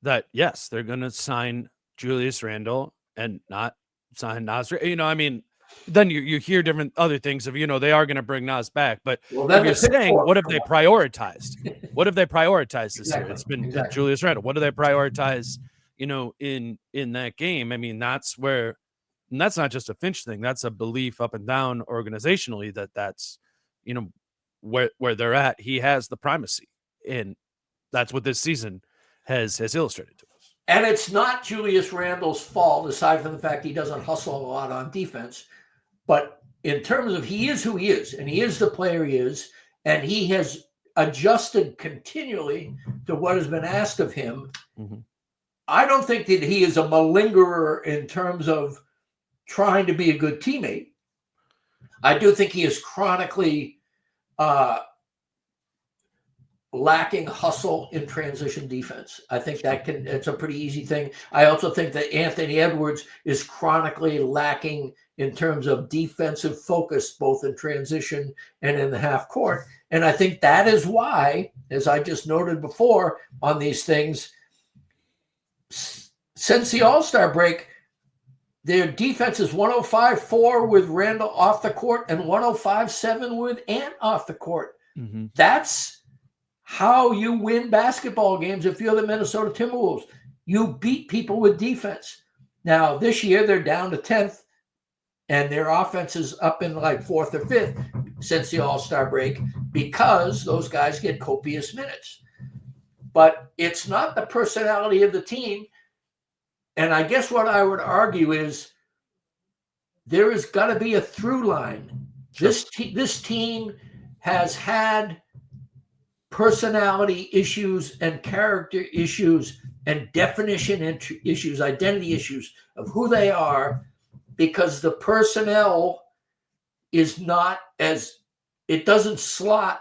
that yes, they're going to sign Julius Randle and not sign Naz. You know, I mean, then you hear different other things of, you know, they are going to bring Naz back, but if you're saying what have they prioritized? What have they prioritized this year? It's been Julius Randle. What do they prioritize? You know, in that game, I mean, that's where, and that's not just a Finch thing. That's a belief up and down organizationally that's, you know, where they're at. He has the primacy, and that's what this season has illustrated to us. And it's not Julius Randle's fault, aside from the fact he doesn't hustle a lot on defense. But in terms of he is who he is, and he is the player he is, and he has adjusted continually to what has been asked of him. Mm-hmm. I don't think that he is a malingerer in terms of trying to be a good teammate. I do think he is chronically lacking hustle in transition defense. I think it's a pretty easy thing. I also think that Anthony Edwards is chronically lacking in terms of defensive focus, both in transition and in the half court. And I think that is why, as I just noted before on these things, since the All-Star break, their defense is 105-4 with Randle off the court and 105-7 with Ant off the court. Mm-hmm. That's how you win basketball games if you're the Minnesota Timberwolves. You beat people with defense. Now, this year, they're down to 10th, and their offense is up in like 4th or 5th since the All-Star break because those guys get copious minutes. But it's not the personality of the team. And I guess what I would argue is there has got to be a through line. Sure. This team has had personality issues and character issues and definition issues, identity issues of who they are, because the personnel is not as, it doesn't slot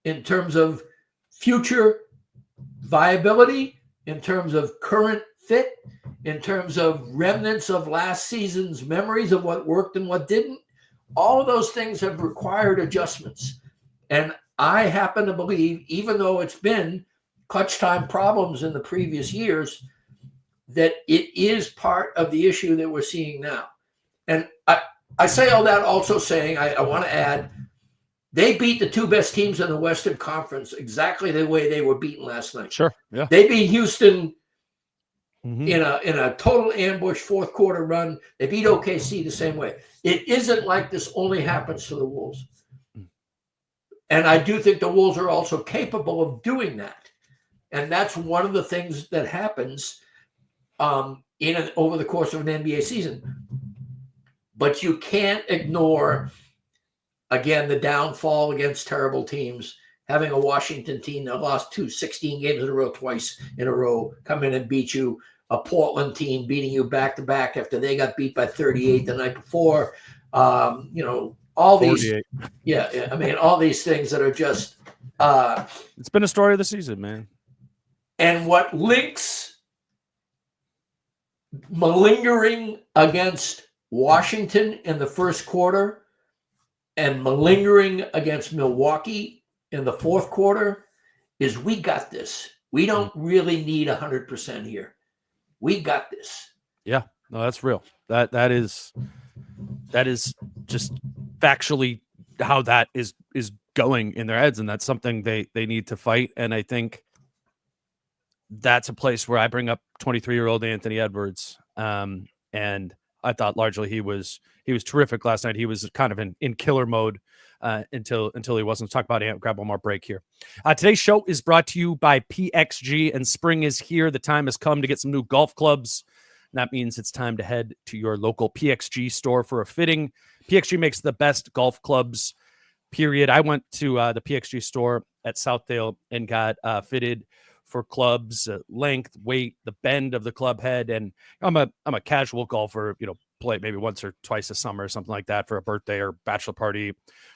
in terms of future viability, in terms of current fit, in terms of remnants of last season's memories of what worked and what didn't. All of those things have required adjustments. And I happen to believe, even though it's been clutch time problems in the previous years, that it is part of the issue that we're seeing now. And I say all that also saying, I want to add, they beat the two best teams in the Western Conference exactly the way they were beaten last night. Sure, yeah. They beat Houston mm-hmm. in a total ambush fourth quarter run. They beat OKC the same way. It isn't like this only happens to the Wolves. And I do think the Wolves are also capable of doing that. And that's one of the things that happens over the course of an NBA season. But you can't ignore, again, the downfall against terrible teams. Having a Washington team that lost 16 games in a row, twice in a row, come in and beat you. A Portland team beating you back-to-back after they got beat by 38 the night before. All 48. These, I mean, all these things that are just. It's been a story of the season, man. And what links malingering against Washington in the first quarter and malingering against Milwaukee in the fourth quarter is we got this. We don't really need 100% here. We got this. Yeah, no, that's real. That is just factually how that is going in their heads, and that's something they need to fight. And I think that's a place where I bring up 23-year-old Anthony Edwards. And I thought largely he was terrific last night. He was kind of in killer mode until he wasn't. Let's talk about Ant. Grab one more break here. Today's show is brought to you by PXG, and spring is here. The time has come to get some new golf clubs. And that means it's time to head to your local PXG store for a fitting. PXG makes the best golf clubs, period. I went to the PXG store at Southdale and got fitted for clubs, length, weight, the bend of the club head. And I'm a casual golfer, play maybe once or twice a summer or something like that for a birthday or bachelor party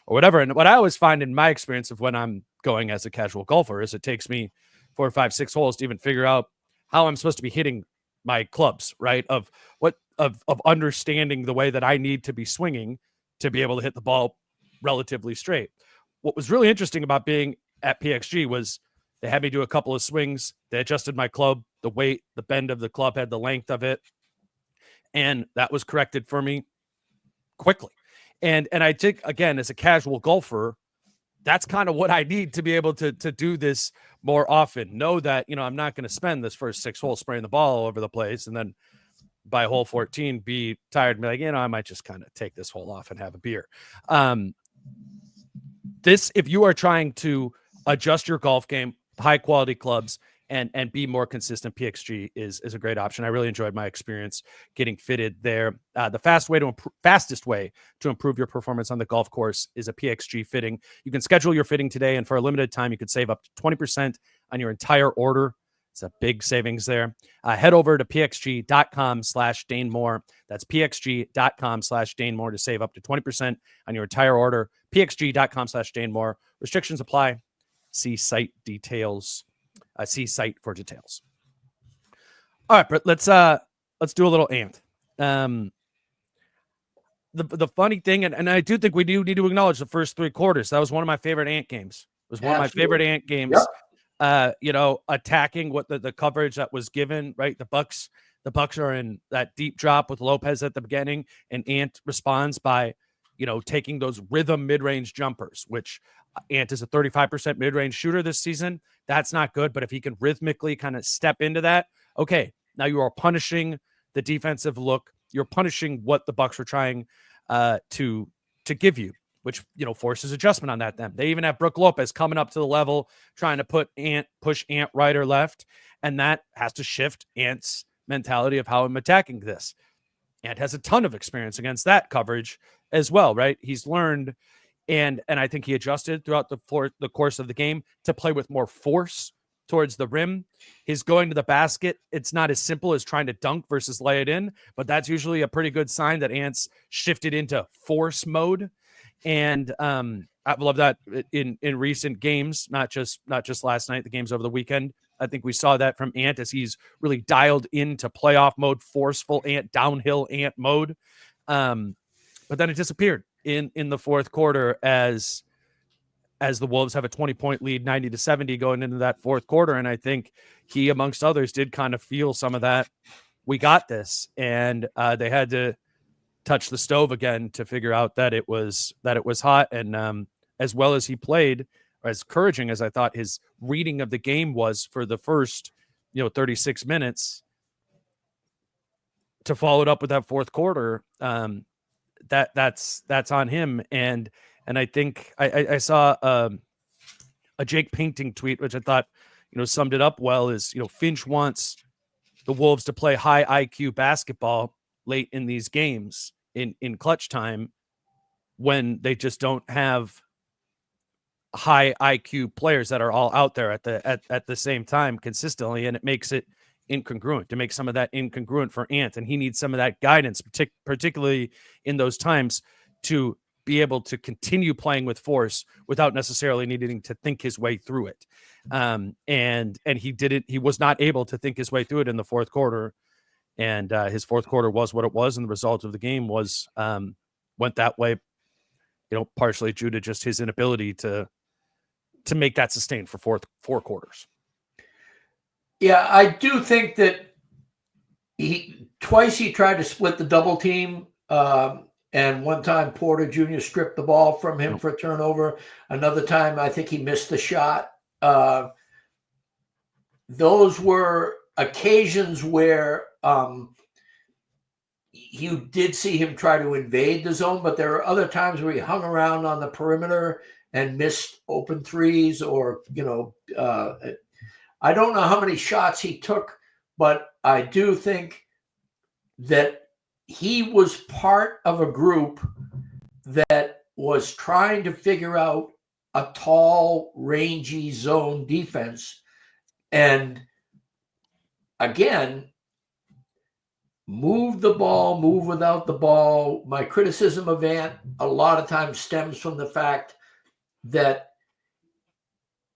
or whatever. And what I always find in my experience of when I'm going as a casual golfer is it takes me 4 or 5, 6 holes to even figure out how I'm supposed to be hitting my clubs, right? Of understanding the way that I need to be swinging to be able to hit the ball relatively straight. What was really interesting about being at PXG was they had me do a couple of swings. They adjusted my club, the weight, the bend of the club head, the length of it. And that was corrected for me quickly. And I think, again, as a casual golfer, that's kind of what I need to be able to do this more often. Know that, I'm not going to spend this first 6 holes spraying the ball all over the place. And then by hole 14, be tired and be like, I might just kind of take this hole off and have a beer. If you are trying to adjust your golf game, high quality clubs, and be more consistent, PXG is a great option. I really enjoyed my experience getting fitted there. The fastest way to improve your performance on the golf course is a PXG fitting. You can schedule your fitting today, and for a limited time, you could save up to 20% on your entire order. It's a big savings there. Head over to pxg.com/DaneMoore. That's pxg.com/DaneMoore to save up to 20% on your entire order. pxg.com/DaneMoore. Restrictions apply. See site details. See site for details. All right, Britt, let's do a little Ant. The funny thing, and I do think we do need to acknowledge the first 3 quarters. That was one of my favorite Ant games. It was one of my favorite Ant games. Yep. Attacking what the coverage that was given, right? The Bucks are in that deep drop with Lopez at the beginning, and Ant responds by, taking those rhythm mid-range jumpers, which Ant is a 35% mid-range shooter this season. That's not good, but if he can rhythmically kind of step into that, okay, now you are punishing the defensive look. You're punishing what the Bucks were trying to give you, which, forces adjustment on that. Then they even have Brook Lopez coming up to the level, trying to push Ant right or left, and that has to shift Ant's mentality of how I'm attacking this. Ant has a ton of experience against that coverage as well, right? He's learned, and I think he adjusted throughout the course of the game to play with more force towards the rim. His going to the basket, it's not as simple as trying to dunk versus lay it in, but that's usually a pretty good sign that Ant's shifted into force mode. And I love that in recent games, not just last night, the games over the weekend. I think we saw that from Ant as he's really dialed into playoff mode, forceful Ant, downhill Ant mode. But then it disappeared in the fourth quarter as the Wolves have a 20-point lead, 90-70 going into that fourth quarter. And I think he, amongst others, did kind of feel some of that. We got this, and they had to touch the stove again to figure out that it was hot. And as well as he played, as encouraging as I thought his reading of the game was for the first 36 minutes, to follow it up with that fourth quarter, that's on him. And I think I saw a Jake Painting tweet, which I thought summed it up well, is Finch wants the Wolves to play high IQ basketball late in these games in clutch time, when they just don't have high IQ players that are all out there at the same time consistently, and it makes it incongruent, to make some of that incongruent for Ant, and he needs some of that guidance, particularly in those times, to be able to continue playing with force without necessarily needing to think his way through it. And he didn't. He was not able to think his way through it in the fourth quarter, and his fourth quarter was what it was, and the result of the game was went that way. Partially due to just his inability to make that sustained for four quarters. Yeah, I do think that twice he tried to split the double team, and one time Porter Jr. stripped the ball from him for a turnover. Another time, I think he missed the shot. Those were occasions where you did see him try to invade the zone, but there are other times where he hung around on the perimeter and missed open threes, or, I don't know how many shots he took, but I do think that he was part of a group that was trying to figure out a tall, rangy zone defense. And again, move the ball, move without the ball. My criticism of Ant a lot of times stems from the fact that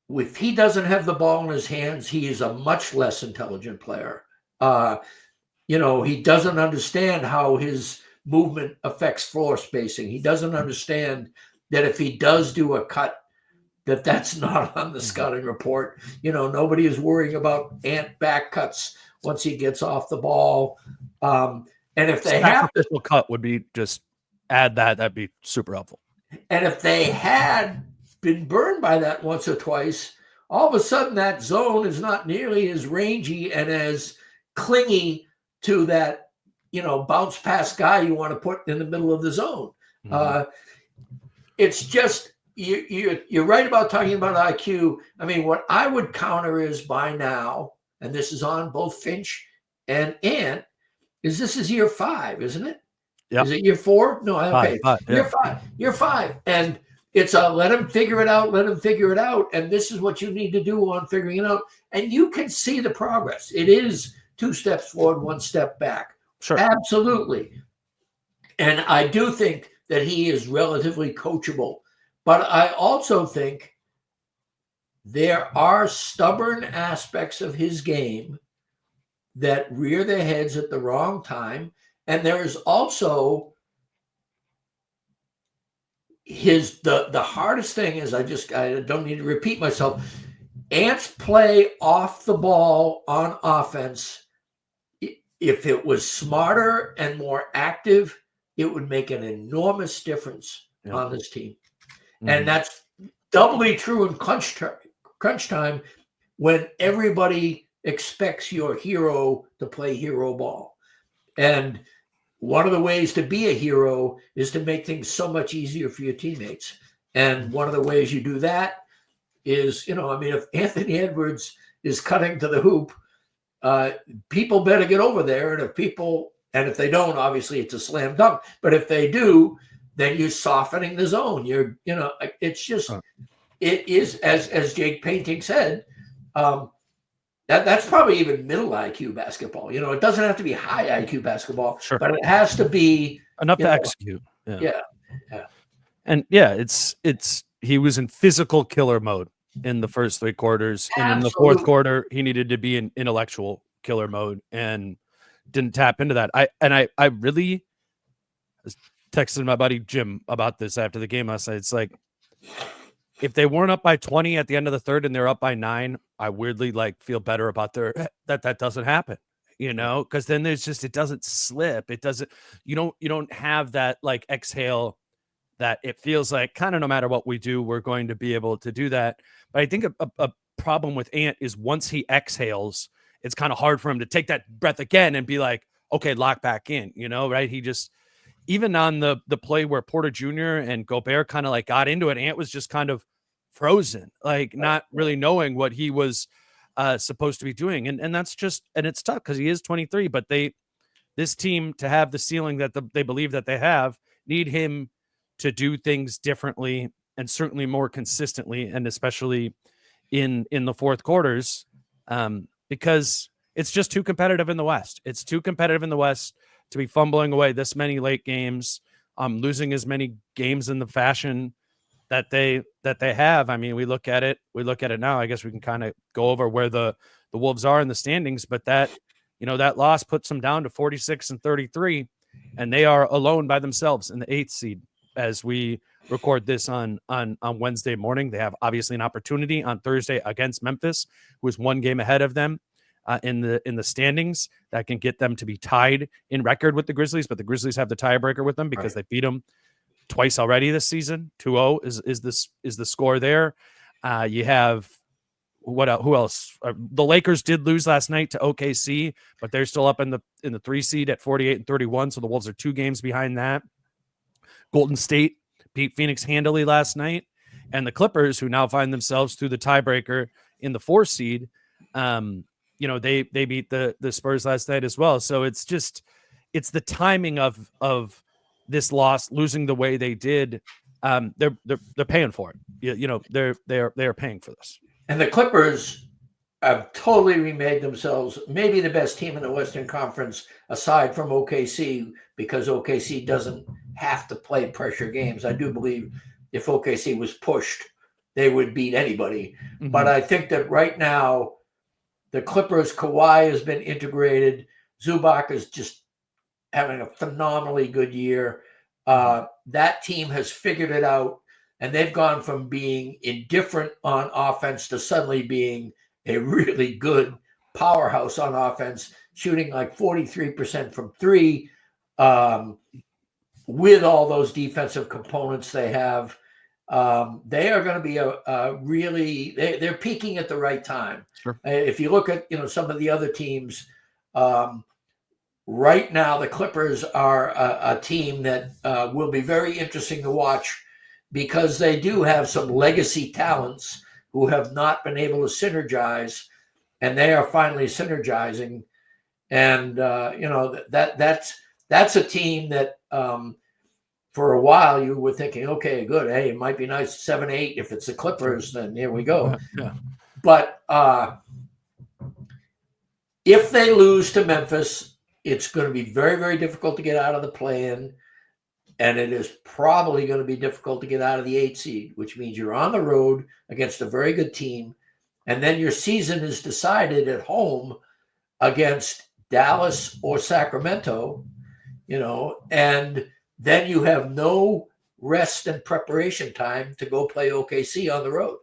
if he doesn't have the ball in his hands, he is a much less intelligent player. He doesn't understand how his movement affects floor spacing. He doesn't understand that if he does do a cut, that's not on the scouting report. Nobody is worrying about Ant back cuts once he gets off the ball. And if they have to cut would be just add that'd be super helpful. And if they had been burned by that once or twice, all of a sudden that zone is not nearly as rangy and as clingy to that, bounce pass guy you want to put in the middle of the zone. It's just, you're right about talking about IQ. I mean, what I would counter is by now, and this is on both Finch and Ant, this is year 5, isn't it? Yep. Is it year 4? No, okay. Year 5. And it's let him figure it out. Let him figure it out. And this is what you need to do on figuring it out. And you can see the progress. It is 2 steps forward, 1 step back. Sure. Absolutely. And I do think that he is relatively coachable. But I also think there are stubborn aspects of his game that rear their heads at the wrong time. And there's also the hardest thing is, I don't need to repeat myself. Ant's play off the ball on offense, if it was smarter and more active, it would make an enormous difference on this team. And that's doubly true in crunch time when everybody expects your hero to play hero ball. And one of the ways to be a hero is to make things so much easier for your teammates. And one of the ways you do that is, if Anthony Edwards is cutting to the hoop, people better get over there. And if they don't, obviously it's a slam dunk. But if they do, then you're softening the zone. It's just, it is, as Jake Painting said, that's probably even middle IQ basketball. It doesn't have to be high IQ basketball, but it has to be enough to execute. Yeah. And he was in physical killer mode in the first 3 quarters. And in the fourth quarter, he needed to be in intellectual killer mode and didn't tap into that. I really was texting my buddy Jim about this after the game last night. It's like, if they weren't up by 20 at the end of the third and they're up by 9, I weirdly feel better about that doesn't happen, because then it doesn't slip. It doesn't, you don't have that exhale that it feels like kind of no matter what we do, we're going to be able to do that. But I think a problem with Ant is once he exhales, it's kind of hard for him to take that breath again and be like, okay, lock back in, right? He just, even on the play where Porter Jr. and Gobert kind of got into it, Ant was just kind of frozen, not really knowing what he was supposed to be doing. And that's just, and it's tough because he is 23, but this team, to have the ceiling that they believe that they have, need him to do things differently and certainly more consistently, and especially in the fourth quarters, because it's just too competitive in the West. It's too competitive in the West to be fumbling away this many late games, losing as many games in the fashion that they have. I mean, we look at it now. I guess we can kind of go over where the Wolves are in the standings, but that loss puts them down to 46-33, and they are alone by themselves in the 8th seed as we record this on Wednesday morning. They have obviously an opportunity on Thursday against Memphis, who is 1 game ahead of them in the standings. That can get them to be tied in record with the Grizzlies, but the Grizzlies have the tiebreaker with them because they beat them twice already this season. 2-0 is the score there. You have who else? The Lakers did lose last night to OKC, but they're still up in the 3 seed at 48-31. So the Wolves are 2 games behind that. Golden State beat Phoenix handily last night, and the Clippers, who now find themselves through the tiebreaker in the 4 seed, they beat the Spurs last night as well. So it's the timing of this loss, losing the way they did. They're paying for it. They're paying for this. And the Clippers have totally remade themselves, maybe the best team in the Western Conference aside from OKC, because OKC doesn't have to play pressure games. I do believe if OKC was pushed, they would beat anybody. Mm-hmm. But I think that right now, the Clippers, Kawhi has been integrated. Zubac is just having a phenomenally good year. That team has figured it out, and they've gone from being indifferent on offense to suddenly being a really good powerhouse on offense, shooting like 43% from three, with all those defensive components they have. They are going to be they're peaking at the right time. Sure. If you look at, some of the other teams, right now, the Clippers are a team that will be very interesting to watch because they do have some legacy talents who have not been able to synergize, and they are finally synergizing. And, that's a team that for a while you were thinking, okay, good. Hey, it might be nice 7-8. If it's the Clippers, then here we go. Yeah. But if they lose to Memphis, it's going to be very, very difficult to get out of the play-in, and it is probably going to be difficult to get out of the 8 seed, which means you're on the road against a very good team, and then your season is decided at home against Dallas or Sacramento, and then you have no rest and preparation time to go play OKC on the road.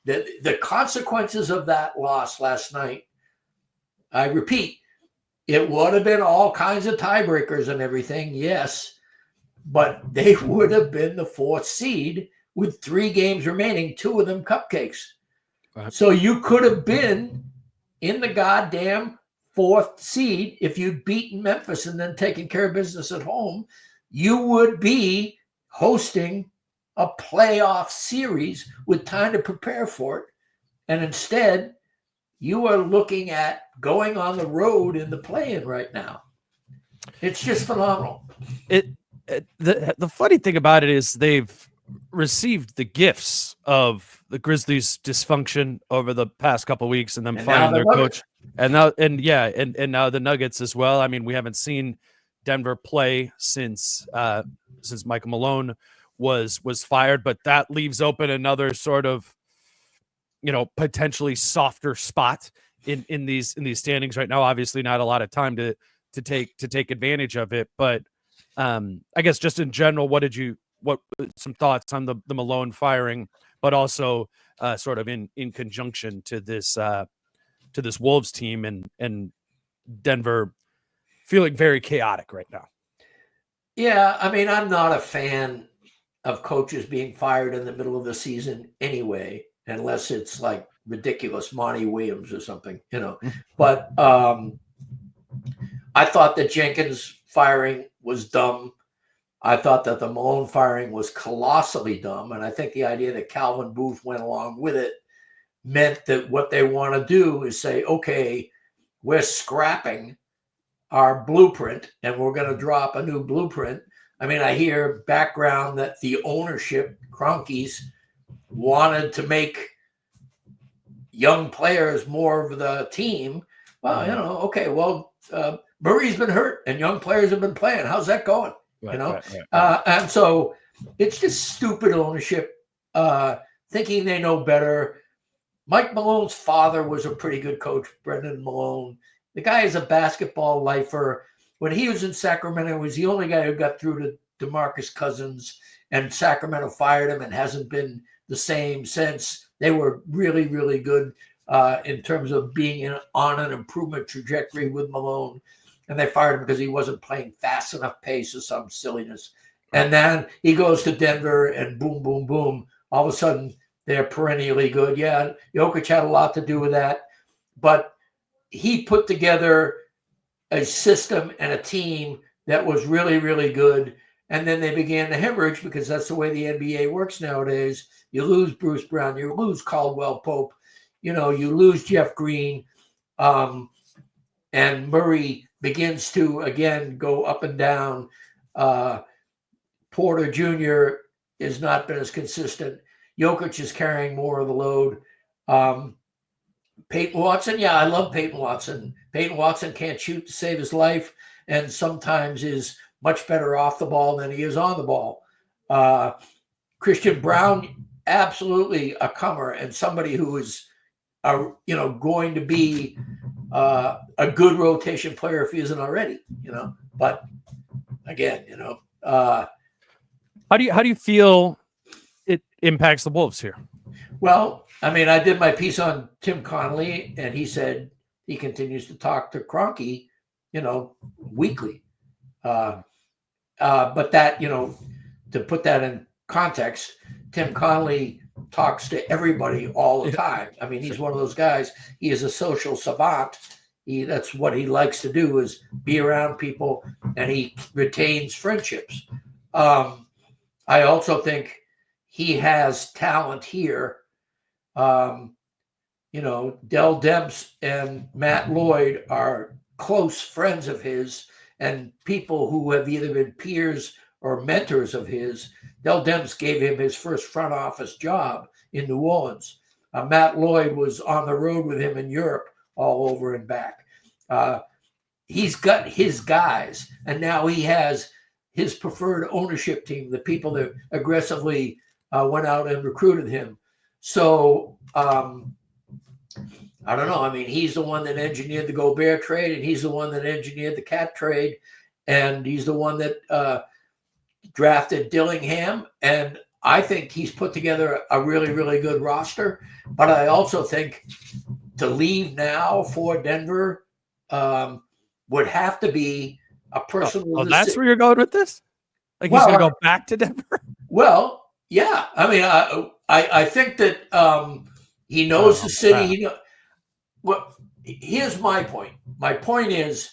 The consequences of that loss last night, I repeat, it would have been all kinds of tiebreakers and everything, yes, but they would have been the 4th seed with 3 games remaining, 2 of them cupcakes. Right. So you could have been in the goddamn 4th seed if you'd beaten Memphis and then taken care of business at home. You would be hosting a playoff series with time to prepare for it. And instead, you are looking at going on the road in the play-in right now. It's just phenomenal. The funny thing about it is they've received the gifts of the Grizzlies' dysfunction over the past couple of weeks, and then firing their coach, and now the Nuggets as well. I mean, we haven't seen Denver play since Michael Malone was fired, but that leaves open another sort of potentially softer spot in these standings right now. Obviously, not a lot of time to take advantage of it, but I guess just in general, what some thoughts on the Malone firing, but also sort of in conjunction to this Wolves team and Denver feeling very chaotic right now. Yeah, I mean, I'm not a fan of coaches being fired in the middle of the season anyway, unless it's like ridiculous Monty Williams or something, But I thought that Jenkins firing was dumb. I thought that the Malone firing was colossally dumb. And I think the idea that Calvin Booth went along with it meant that what they want to do is say, okay, we're scrapping our blueprint and we're going to drop a new blueprint. I mean, I hear background that the ownership, Kroenkes, wanted to make young players more of the team. Well, okay, well, Murray's been hurt and young players have been playing. How's that going? Right. And so it's just stupid ownership, thinking they know better. Mike Malone's father was a pretty good coach, Brendan Malone. The guy is a basketball lifer. When he was in Sacramento, he was the only guy who got through to DeMarcus Cousins, and Sacramento fired him and hasn't been the same since. They were really, really good in terms of being on an improvement trajectory with Malone. And they fired him because he wasn't playing fast enough pace or some silliness. And then he goes to Denver and boom, boom, boom. All of a sudden, they're perennially good. Yeah, Jokic had a lot to do with that. But he put together a system and a team that was really, really good. And then they began to hemorrhage because that's the way the NBA works nowadays. You lose Bruce Brown, you lose Caldwell Pope, you lose Jeff Green, and Murray begins to, again, go up and down. Porter Jr. has not been as consistent. Jokic is carrying more of the load. Peyton Watson, yeah, I love Peyton Watson. Peyton Watson can't shoot to save his life and sometimes is much better off the ball than he is on the ball. Christian Brown absolutely a comer and somebody who is, going to be a good rotation player if he isn't already. But again, How do you feel it impacts the Wolves here? Well, I mean, I did my piece on Tim Connolly, and he said he continues to talk to Kroenke, weekly. But that, to put that in context, Tim Connolly talks to everybody all the time. I mean, he's one of those guys. He is a social savant. That's what he likes to do, is be around people, and he retains friendships. I also think he has talent here. Dell Demps and Matt Lloyd are close friends of his and people who have either been peers or mentors of his. Dell Demps gave him his first front office job in New Orleans. Matt Lloyd was on the road with him in Europe, all over and back. He's got his guys, and now he has his preferred ownership team, the people that aggressively went out and recruited him. So I don't know. I mean, he's the one that engineered the Gobert trade, and he's the one that engineered the Cat trade, and he's the one that drafted Dillingham. And I think he's put together a really, really good roster. But I also think to leave now for Denver would have to be a personal. Oh, that's where you're going with this? Like he's going to go back to Denver? Well, yeah. I mean, I think that he knows the city. Well, here's my point. My point is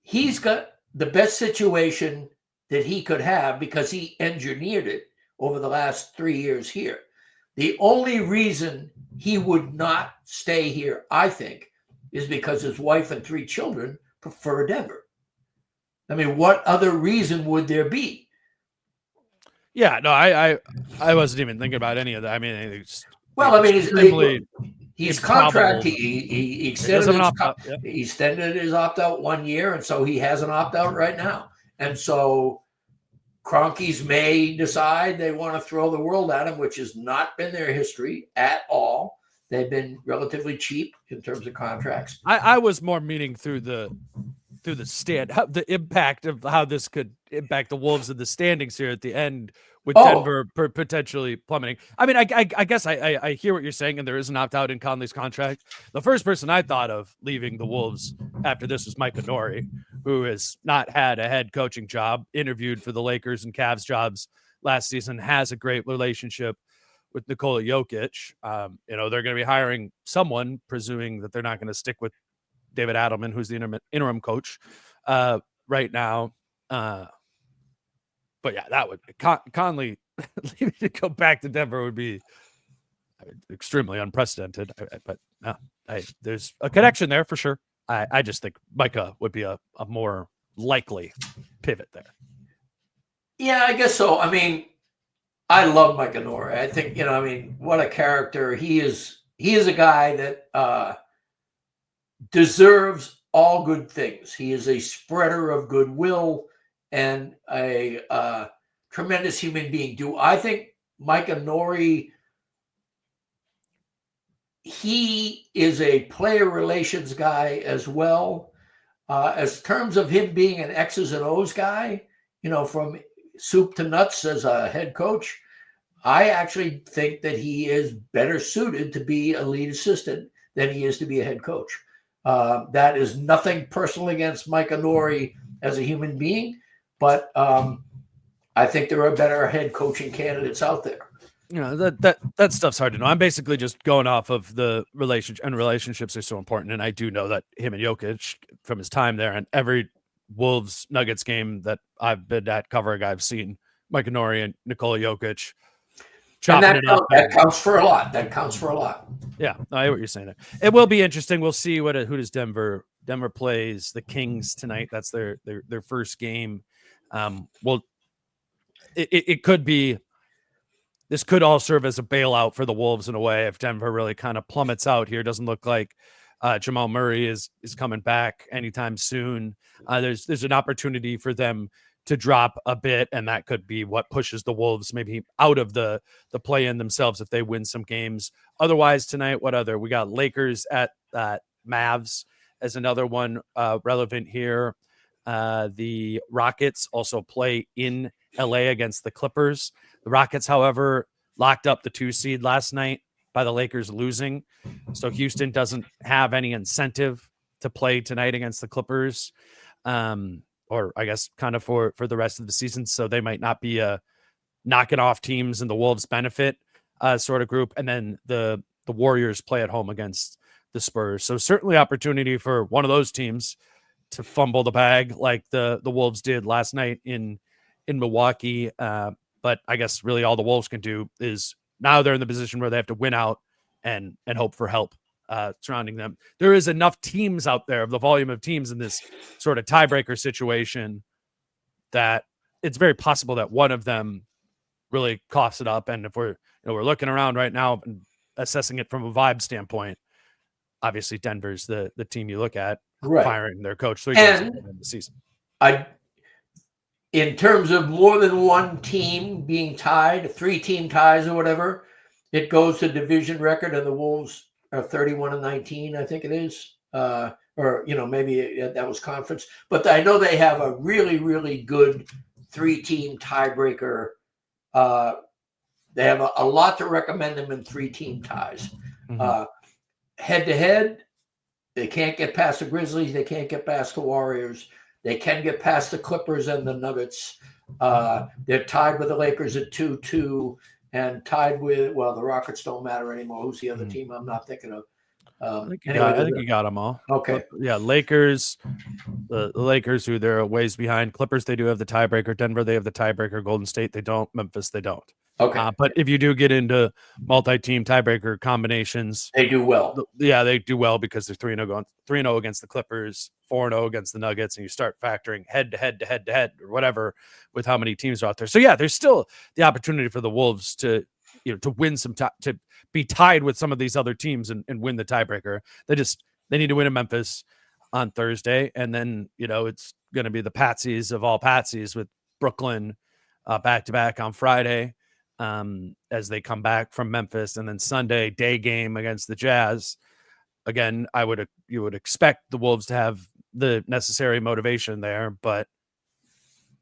he's got the best situation that he could have because he engineered it over the last 3 years here. The only reason he would not stay here, I think, is because his wife and 3 children prefer Denver. I mean, what other reason would there be? Yeah, no, I wasn't even thinking about any of that. I mean, he's contract. He extended his opt-out 1 year, and so he has an opt-out right now. And so Kroenke's may decide they want to throw the world at him, which has not been their history at all. They've been relatively cheap in terms of contracts. I was more meaning through the the impact of how this could impact the Wolves in the standings here at the end, with Denver potentially plummeting. I mean, I guess I hear what you're saying, and there is an opt-out in Conley's contract. The first person I thought of leaving the Wolves after this was Mike Conundrum, who has not had a head coaching job, interviewed for the Lakers and Cavs jobs last season, has a great relationship with Nikola Jokic. They're going to be hiring someone, presuming that they're not going to stick with David Adelman, who's the interim coach right now. But yeah, that would Conley leaving to go back to Denver would be extremely unprecedented. But no, there's a connection there for sure. I just think Micah would be a more likely pivot there. Yeah, I guess so. I mean, I love Micah Nora. I think, what a character. He is a guy that deserves all good things. He is a spreader of goodwill and a tremendous human being. Do I think Micah Nori, he is a player relations guy as well. As terms of him being an X's and O's guy, from soup to nuts as a head coach, I actually think that he is better suited to be a lead assistant than he is to be a head coach. That is nothing personal against Micah Nori as a human being, but I think there are better head coaching candidates out there. That stuff's hard to know. I'm basically just going off of the relationship, and relationships are so important. And I do know that him and Jokic, from his time there, and every Wolves Nuggets game that I've been at covering, I've seen Micah Nori and Nikola Jokic chopping it up. That counts for a lot. Yeah, I hear what you're saying there. It will be interesting. We'll see who does Denver plays the Kings tonight. That's their first game. It could be. This could all serve as a bailout for the Wolves in a way if Denver really kind of plummets out here. Doesn't look like Jamal Murray is coming back anytime soon. There's an opportunity for them to drop a bit, and that could be what pushes the Wolves maybe out of the play-in themselves if they win some games. Otherwise, tonight, we got Lakers at Mavs as another one relevant here. The Rockets also play in LA against the Clippers. The Rockets, however, locked up the 2 seed last night by the Lakers losing. So Houston doesn't have any incentive to play tonight against the Clippers. Or I guess kind of for the rest of the season. So they might not be knocking off teams in the Wolves benefit sort of group. And then the Warriors play at home against the Spurs. So certainly opportunity for one of those teams to fumble the bag like the Wolves did last night in Milwaukee. But I guess really all the Wolves can do is now they're in the position where they have to win out and hope for help surrounding them. There is enough teams out there of the volume of teams in this sort of tiebreaker situation that it's very possible that one of them really coughs it up. And if we're looking around right now and assessing it from a vibe standpoint, obviously Denver's the team you look at, right, firing their coach 3 games in the season. In terms of more than one team being tied, 3-team ties or whatever, it goes to division record, and the Wolves are 31-19, I think it is. Or, maybe that was conference. But I know they have a really, really good 3-team tiebreaker. They have a lot to recommend them in 3-team ties. Head-to-head, they can't get past the Grizzlies. They can't get past the Warriors. They can get past the Clippers and the Nuggets. They're tied with the Lakers at 2-2 and tied with, the Rockets don't matter anymore. Who's the other team I'm not thinking of? I think you got them all. Okay. Yeah, Lakers, the Lakers, who they're a ways behind. Clippers, they do have the tiebreaker. Denver, they have the tiebreaker. Golden State, they don't. Memphis, they don't. Okay. But if you do get into multi-team tiebreaker combinations, they do well. Yeah, they do well because they're 3-0 against the Clippers, 4-0 against the Nuggets, and you start factoring head-to-head or whatever with how many teams are out there. So yeah, there's still the opportunity for the Wolves to win to be tied with some of these other teams and win the tiebreaker. They need to win in Memphis on Thursday, and then it's going to be the patsies of all patsies with Brooklyn back-to-back on Friday. As they come back from Memphis, and then Sunday day game against the Jazz. Again, you would expect the Wolves to have the necessary motivation there, but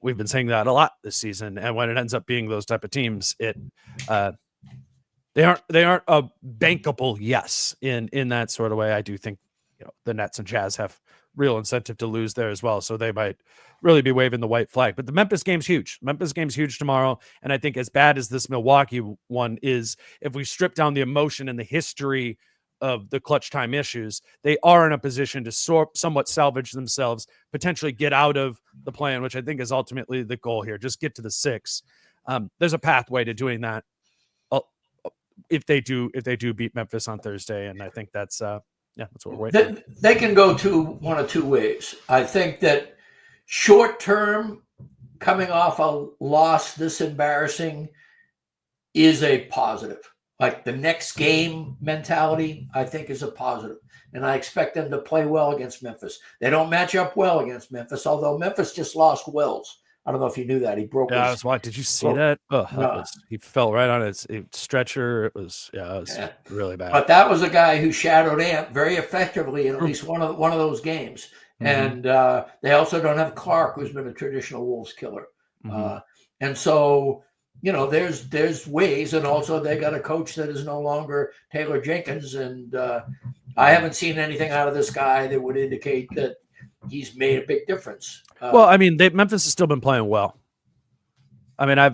we've been saying that a lot this season. And when it ends up being those type of teams, they aren't a bankable yes in that sort of way. I do think the Nets and Jazz have real incentive to lose there as well. So they might really be waving the white flag. But the Memphis game's huge. Memphis game's huge tomorrow. And I think as bad as this Milwaukee one is, if we strip down the emotion and the history of the clutch time issues, they are in a position to somewhat salvage themselves, potentially get out of the plan, which I think is ultimately the goal here. Just get to the 6. There's a pathway to doing that if they do beat Memphis on Thursday. And I think that's what we're waiting. They can go one of two ways. I think that short term, coming off a loss this embarrassing is a positive. Like the next game mentality, I think, is a positive. And I expect them to play well against Memphis. They don't match up well against Memphis, although Memphis just lost Wells. I don't know if you knew that. He broke his... I was watching. Did you see that? Oh, he fell right on his stretcher. It was really bad. But that was a guy who shadowed Ant very effectively in at least one of those games. And they also don't have Clark, who's been a traditional Wolves killer. And so, there's ways. And also they got a coach that is no longer Taylor Jenkins. And I haven't seen anything out of this guy that would indicate that he's made a big difference. Memphis has still been playing well. I mean, I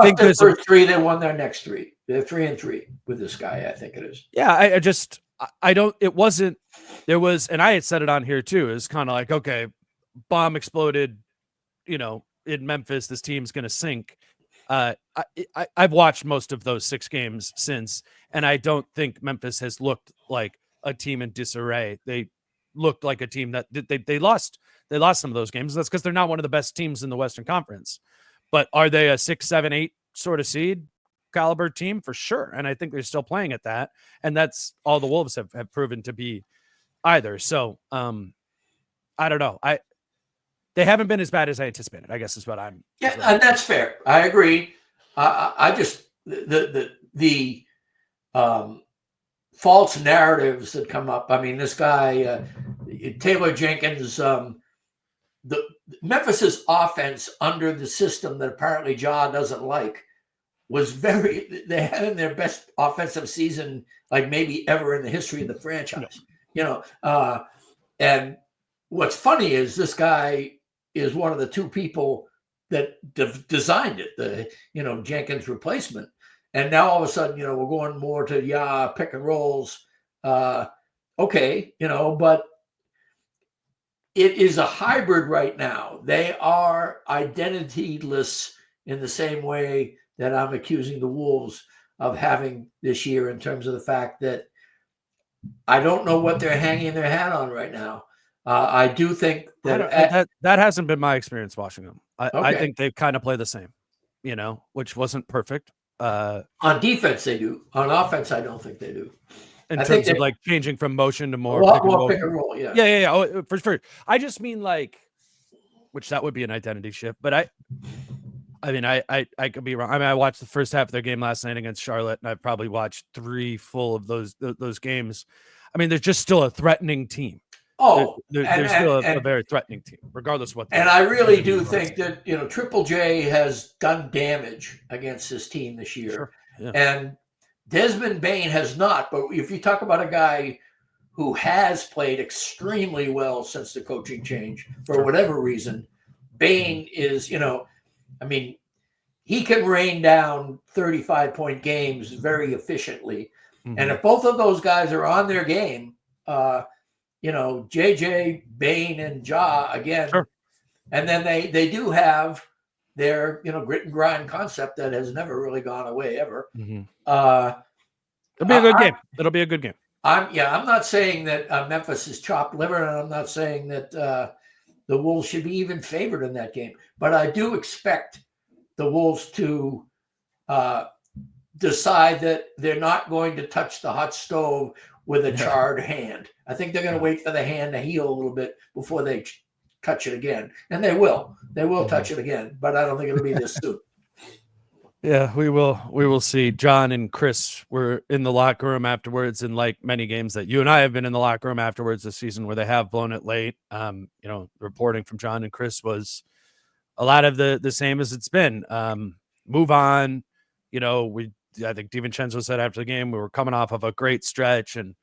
think their first 3. They won their next 3. They're 3-3 with this guy. I think it is. Yeah, I don't. It wasn't. There was, and I had said it on here too. It's kind of like, okay, bomb exploded. In Memphis, this team's going to sink. I've watched most of those 6 games since, and I don't think Memphis has looked like a team in disarray. They looked like a team that they lost. They lost some of those games. That's because they're not one of the best teams in the Western Conference. But are they a 6, 7, 8 sort of seed caliber team? For sure. And I think they're still playing at that. And that's all the Wolves have proven to be either. So I don't know. they haven't been as bad as I anticipated, I guess is what I'm. Yeah, and that's fair. I agree. I just the false narratives that come up. I mean, this guy Taylor Jenkins, the Memphis's offense under the system that apparently Ja doesn't like was they had in their best offensive season like maybe ever in the history of the franchise. And what's funny is this guy is one of the two people that designed it, Jenkins replacement. And now all of a sudden, we're going more to pick and rolls. Okay, but it is a hybrid right now. They are identityless in the same way that I'm accusing the Wolves of having this year in terms of the fact that I don't know what they're hanging their hat on right now. I do think that that hasn't been my experience watching them. I Okay. think they kind of play the same, which wasn't perfect. On defense, they do. On offense, I don't think they do. In terms of like changing from motion to more pick and roll. Yeah. Yeah. Oh, for sure. I just mean which that would be an identity shift. But I mean, I could be wrong. I mean, I watched the first half of their game last night against Charlotte, and I've probably watched 3 full of those games. I mean, they're just still a threatening team. Oh, they're still a very threatening team, regardless of what. And I really do think that Triple J has done damage against this team this year, sure. Yeah. and Desmond Bane has not. But if you talk about a guy who has played extremely well since the coaching change for whatever reason, Bane is, I mean, he can rain down 35-point games very efficiently. Mm-hmm. And if both of those guys are on their game, JJ, Bane, and Ja again. Sure. And then they do have their, grit and grind concept that has never really gone away ever. Mm-hmm. It'll be a good game. It'll be a good game. I'm not saying that Memphis is chopped liver, and I'm not saying that the Wolves should be even favored in that game. But I do expect the Wolves to decide that they're not going to touch the hot stove with a charred hand. I think they're going to wait for the hand to heal a little bit before they touch it again. And they will. They will touch it again, but I don't think it'll be this soon. Yeah, we will see. John and Chris were in the locker room afterwards, and like many games that you and I have been in the locker room afterwards this season where they have blown it late. Reporting from John and Chris was a lot of the same as it's been. Move on. I think DiVincenzo said after the game, we were coming off of a great stretch and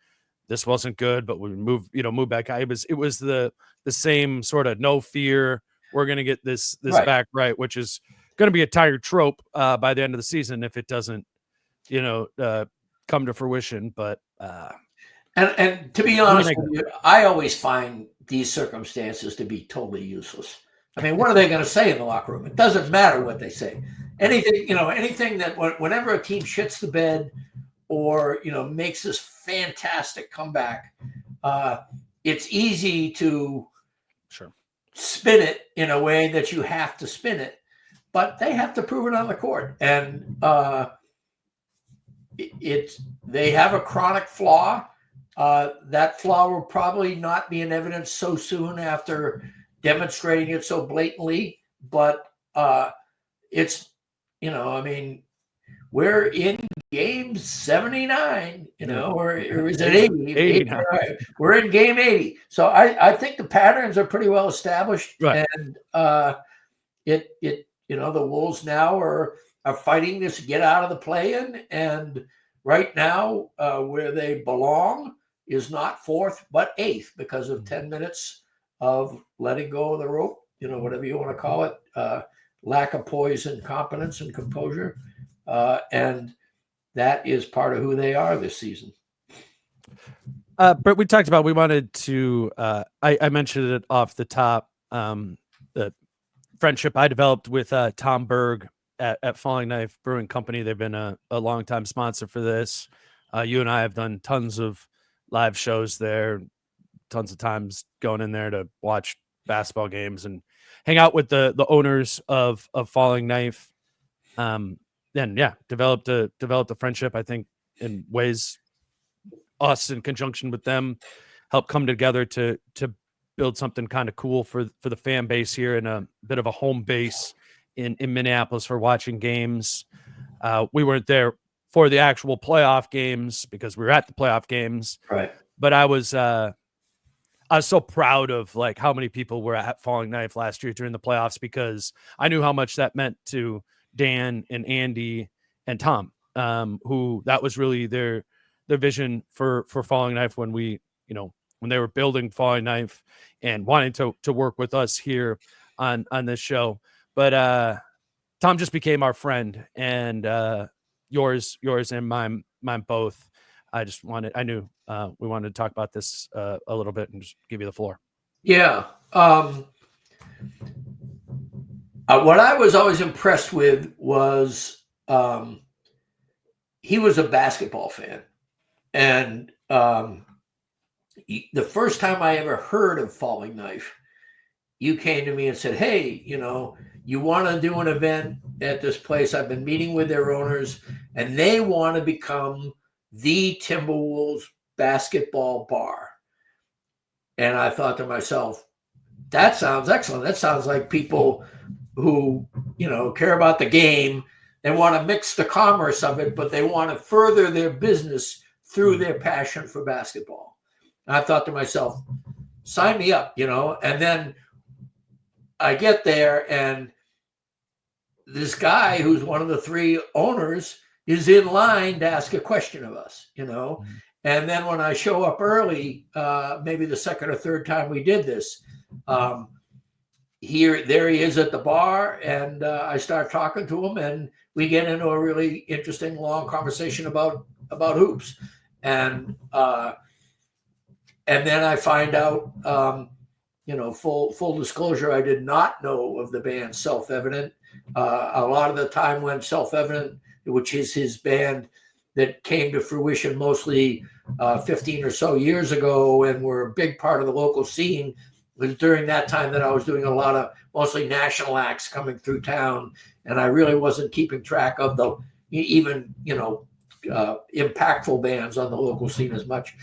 this wasn't good, but we move back. It was the same sort of no fear. We're going to get this right. Back right, which is going to be a tired trope by the end of the season if it doesn't, come to fruition. But and to be honest with you, I always find these circumstances to be totally useless. I mean, what are they going to say in the locker room? It doesn't matter what they say. Anything that whenever a team shits the bed or, makes this fantastic comeback, it's easy to spin it in a way that you have to spin it, but they have to prove it on the court. And they have a chronic flaw. That flaw will probably not be in evidence so soon after demonstrating it so blatantly, but it's, we're in game 79, or is it 80? 89. We're in game 80. So I think the patterns are pretty well established. Right. And the Wolves now are fighting this get out of the play-in. And right now, where they belong is not 4th, but 8th because of 10 minutes of letting go of the rope, whatever you want to call it, lack of poise and competence and composure. And that is part of who they are this season. But we talked about, we wanted to, I mentioned it off the top, the friendship I developed with Tom Berg at Falling Knife Brewing Company. They've been a longtime sponsor for this. You and I have done tons of live shows there, tons of times going in there to watch basketball games and hang out with the owners of Falling Knife. Then developed a friendship, I think, in ways us in conjunction with them help come together to build something kind of cool for the fan base here, and a bit of a home base in Minneapolis for watching games. We weren't there for the actual playoff games because we were at the playoff games, Right. but I was so proud of like how many people were at Falling Knife last year during the playoffs, because I knew how much that meant to Dan and Andy and Tom, who that was really their vision for Falling Knife when we, when they were building Falling Knife and wanting to work with us here on this show. But Tom just became our friend, and yours and mine both. I knew we wanted to talk about this a little bit and just give you the floor. Yeah. What I was always impressed with was he was a basketball fan. And the first time I ever heard of Falling Knife, you came to me and said, hey, you want to do an event at this place. I've been meeting with their owners, and they want to become the Timberwolves basketball bar. And I thought to myself, that sounds excellent. That sounds like people who, care about the game. They want to mix the commerce of it, but they want to further their business through their passion for basketball. And I thought to myself, sign me up, and then I get there, and this guy who's one of the three owners is in line to ask a question of us, Mm-hmm. And then when I show up early, maybe the second or third time we did this, there he is at the bar, and I start talking to him, and we get into a really interesting, long conversation about hoops, and then I find out, full disclosure, I did not know of the band Self-Evident. A lot of the time when Self-Evident, which is his band that came to fruition mostly 15 or so years ago and were a big part of the local scene, was during that time that I was doing a lot of mostly national acts coming through town, and I really wasn't keeping track of the even impactful bands on the local scene as much.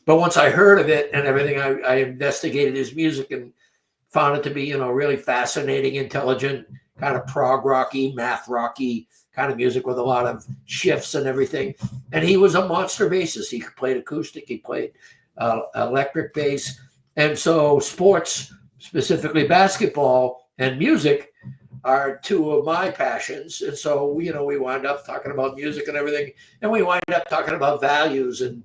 But once I heard of it and everything, I investigated his music and found it to be, really fascinating, intelligent, kind of prog rocky, math rocky kind of music with a lot of shifts and everything. And he was a monster bassist. He played acoustic, he played electric bass. And so sports, specifically basketball and music, are two of my passions. And so, we wind up talking about music and everything. And we wind up talking about values, and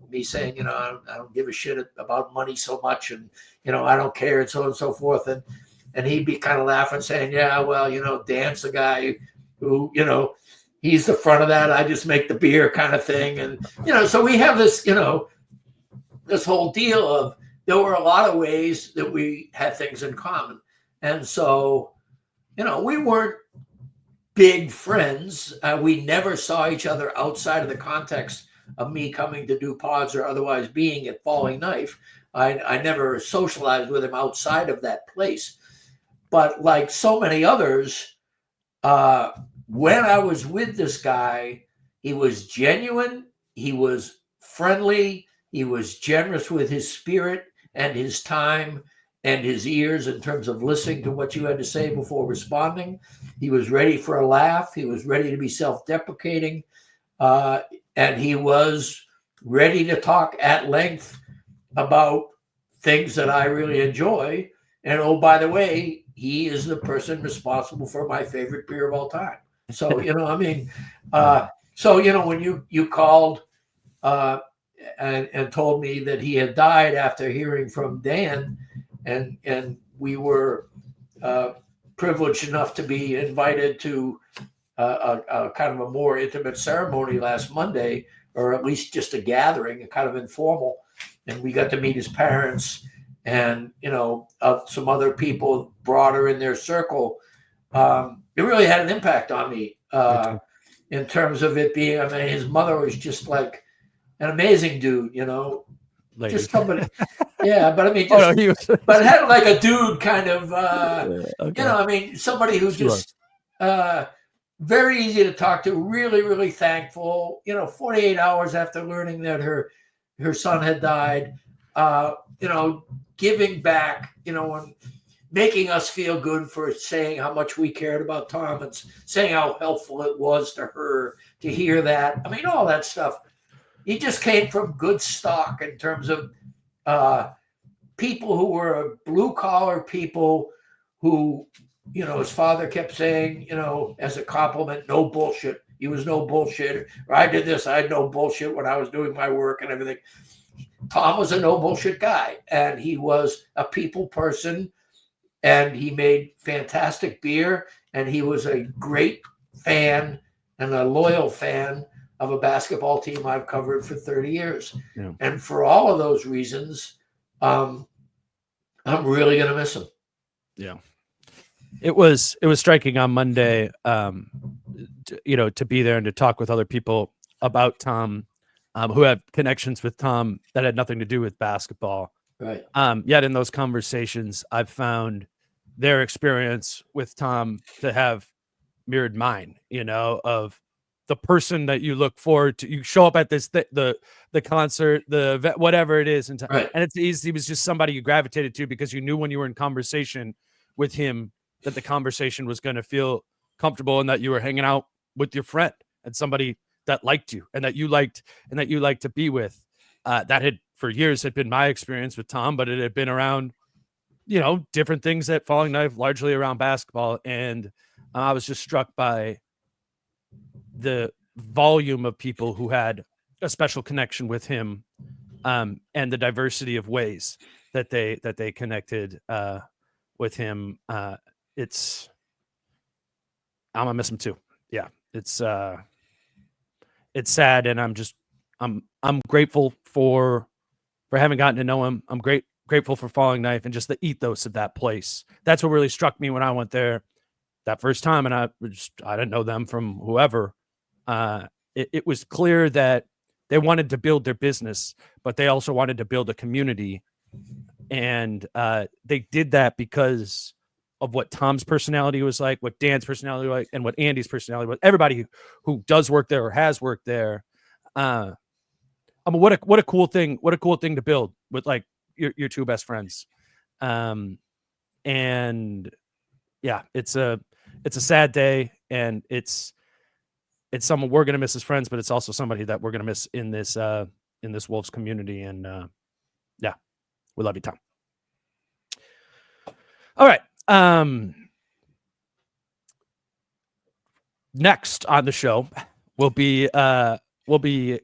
me saying, I don't give a shit about money so much, and, I don't care, and so on and so forth. And he'd be kind of laughing, saying, yeah, well, Dan's the guy who, he's the front of that. I just make the beer kind of thing. And, so we have this, this whole deal of, there were a lot of ways that we had things in common. And so, we weren't big friends. We never saw each other outside of the context of me coming to do pods or otherwise being at Falling Knife. I never socialized with him outside of that place. But like so many others, when I was with this guy, he was genuine, he was friendly, he was generous with his spirit and his time and his ears in terms of listening to what you had to say before responding. He was ready for a laugh. He was ready to be self-deprecating. And he was ready to talk at length about things that I really enjoy. And oh, by the way, he is the person responsible for my favorite beer of all time. So, when you called and told me that he had died after hearing from Dan, and we were privileged enough to be invited to a kind of a more intimate ceremony last Monday, or at least just a gathering, a kind of informal, and we got to meet his parents and some other people broader in their circle. It really had an impact on me in terms of it being, his mother was just like an amazing dude, Lady. just somebody. Yeah, but just, but it had like a dude kind of, okay. Somebody who just very easy to talk to, really, really thankful. 48 hours after learning that her son had died, giving back, and making us feel good for saying how much we cared about Tom and saying how helpful it was to her to hear that. I mean, all that stuff. He just came from good stock in terms of people who were blue-collar people who, his father kept saying, as a compliment, no bullshit. He was no bullshit. Or I did this. I had no bullshit when I was doing my work and everything. Tom was a no bullshit guy, and he was a people person, and he made fantastic beer, and he was a great fan and a loyal fan of a basketball team I've covered for 30 years. Yeah. And for all of those reasons, I'm really going to miss him. Yeah. It was striking on Monday, to be there and to talk with other people about Tom, who have connections with Tom that had nothing to do with basketball. Right. Yet in those conversations, I've found their experience with Tom to have mirrored mine, of the person that you look forward to. You show up at this, the concert, the event, whatever it is. And it's easy. He was just somebody you gravitated to because you knew when you were in conversation with him that the conversation was going to feel comfortable and that you were hanging out with your friend and somebody that liked you and that you liked to be with. That had for years had been my experience with Tom, but it had been around, different things at Falling Knife, largely around basketball. And I was just struck by the volume of people who had a special connection with him, and the diversity of ways that they connected with him. I'm gonna miss him too. Yeah, it's sad, and I'm grateful for having gotten to know him. I'm grateful for Falling Knife and just the ethos of that place. That's what really struck me when I went there that first time, and I didn't know them from whoever. It was clear that they wanted to build their business, but they also wanted to build a community, and they did that because of what Tom's personality was like, what Dan's personality was like, and what Andy's personality was. Everybody who does work there or has worked there. What a cool thing! What a cool thing to build with like your two best friends. And yeah, it's a sad day, and it's someone we're gonna miss as friends, but it's also somebody that we're gonna miss in this Wolves community. And yeah, we love you, Tom. All right. Next on the show will be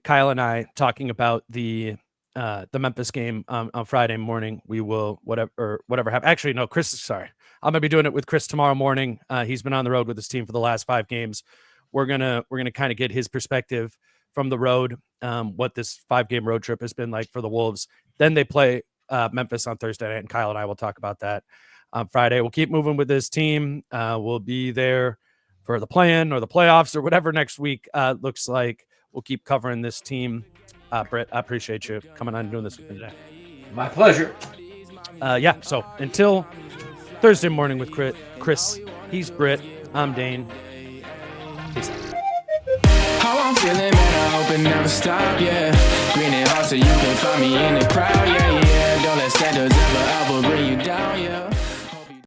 Kyle and I talking about the Memphis game on Friday morning. We will whatever happens. Actually, no, Chris. Sorry, I'm gonna be doing it with Chris tomorrow morning. He's been on the road with his team for the last 5 games. We're gonna kind of get his perspective from the road, what this 5-game road trip has been like for the Wolves. Then they play Memphis on Thursday night, and Kyle and I will talk about that on Friday. We'll keep moving with this team. We'll be there for the play-in or the playoffs or whatever next week looks like. We'll keep covering this team. Britt, I appreciate you coming on and doing this with me today. My pleasure. Yeah, so until Thursday morning with Chris, he's Britt, I'm Dane. Peace out. How I'm feeling, man, I hope it never stop, yeah. Green and hot so you can find me in the crowd, yeah. Don't let standards ever bring you down,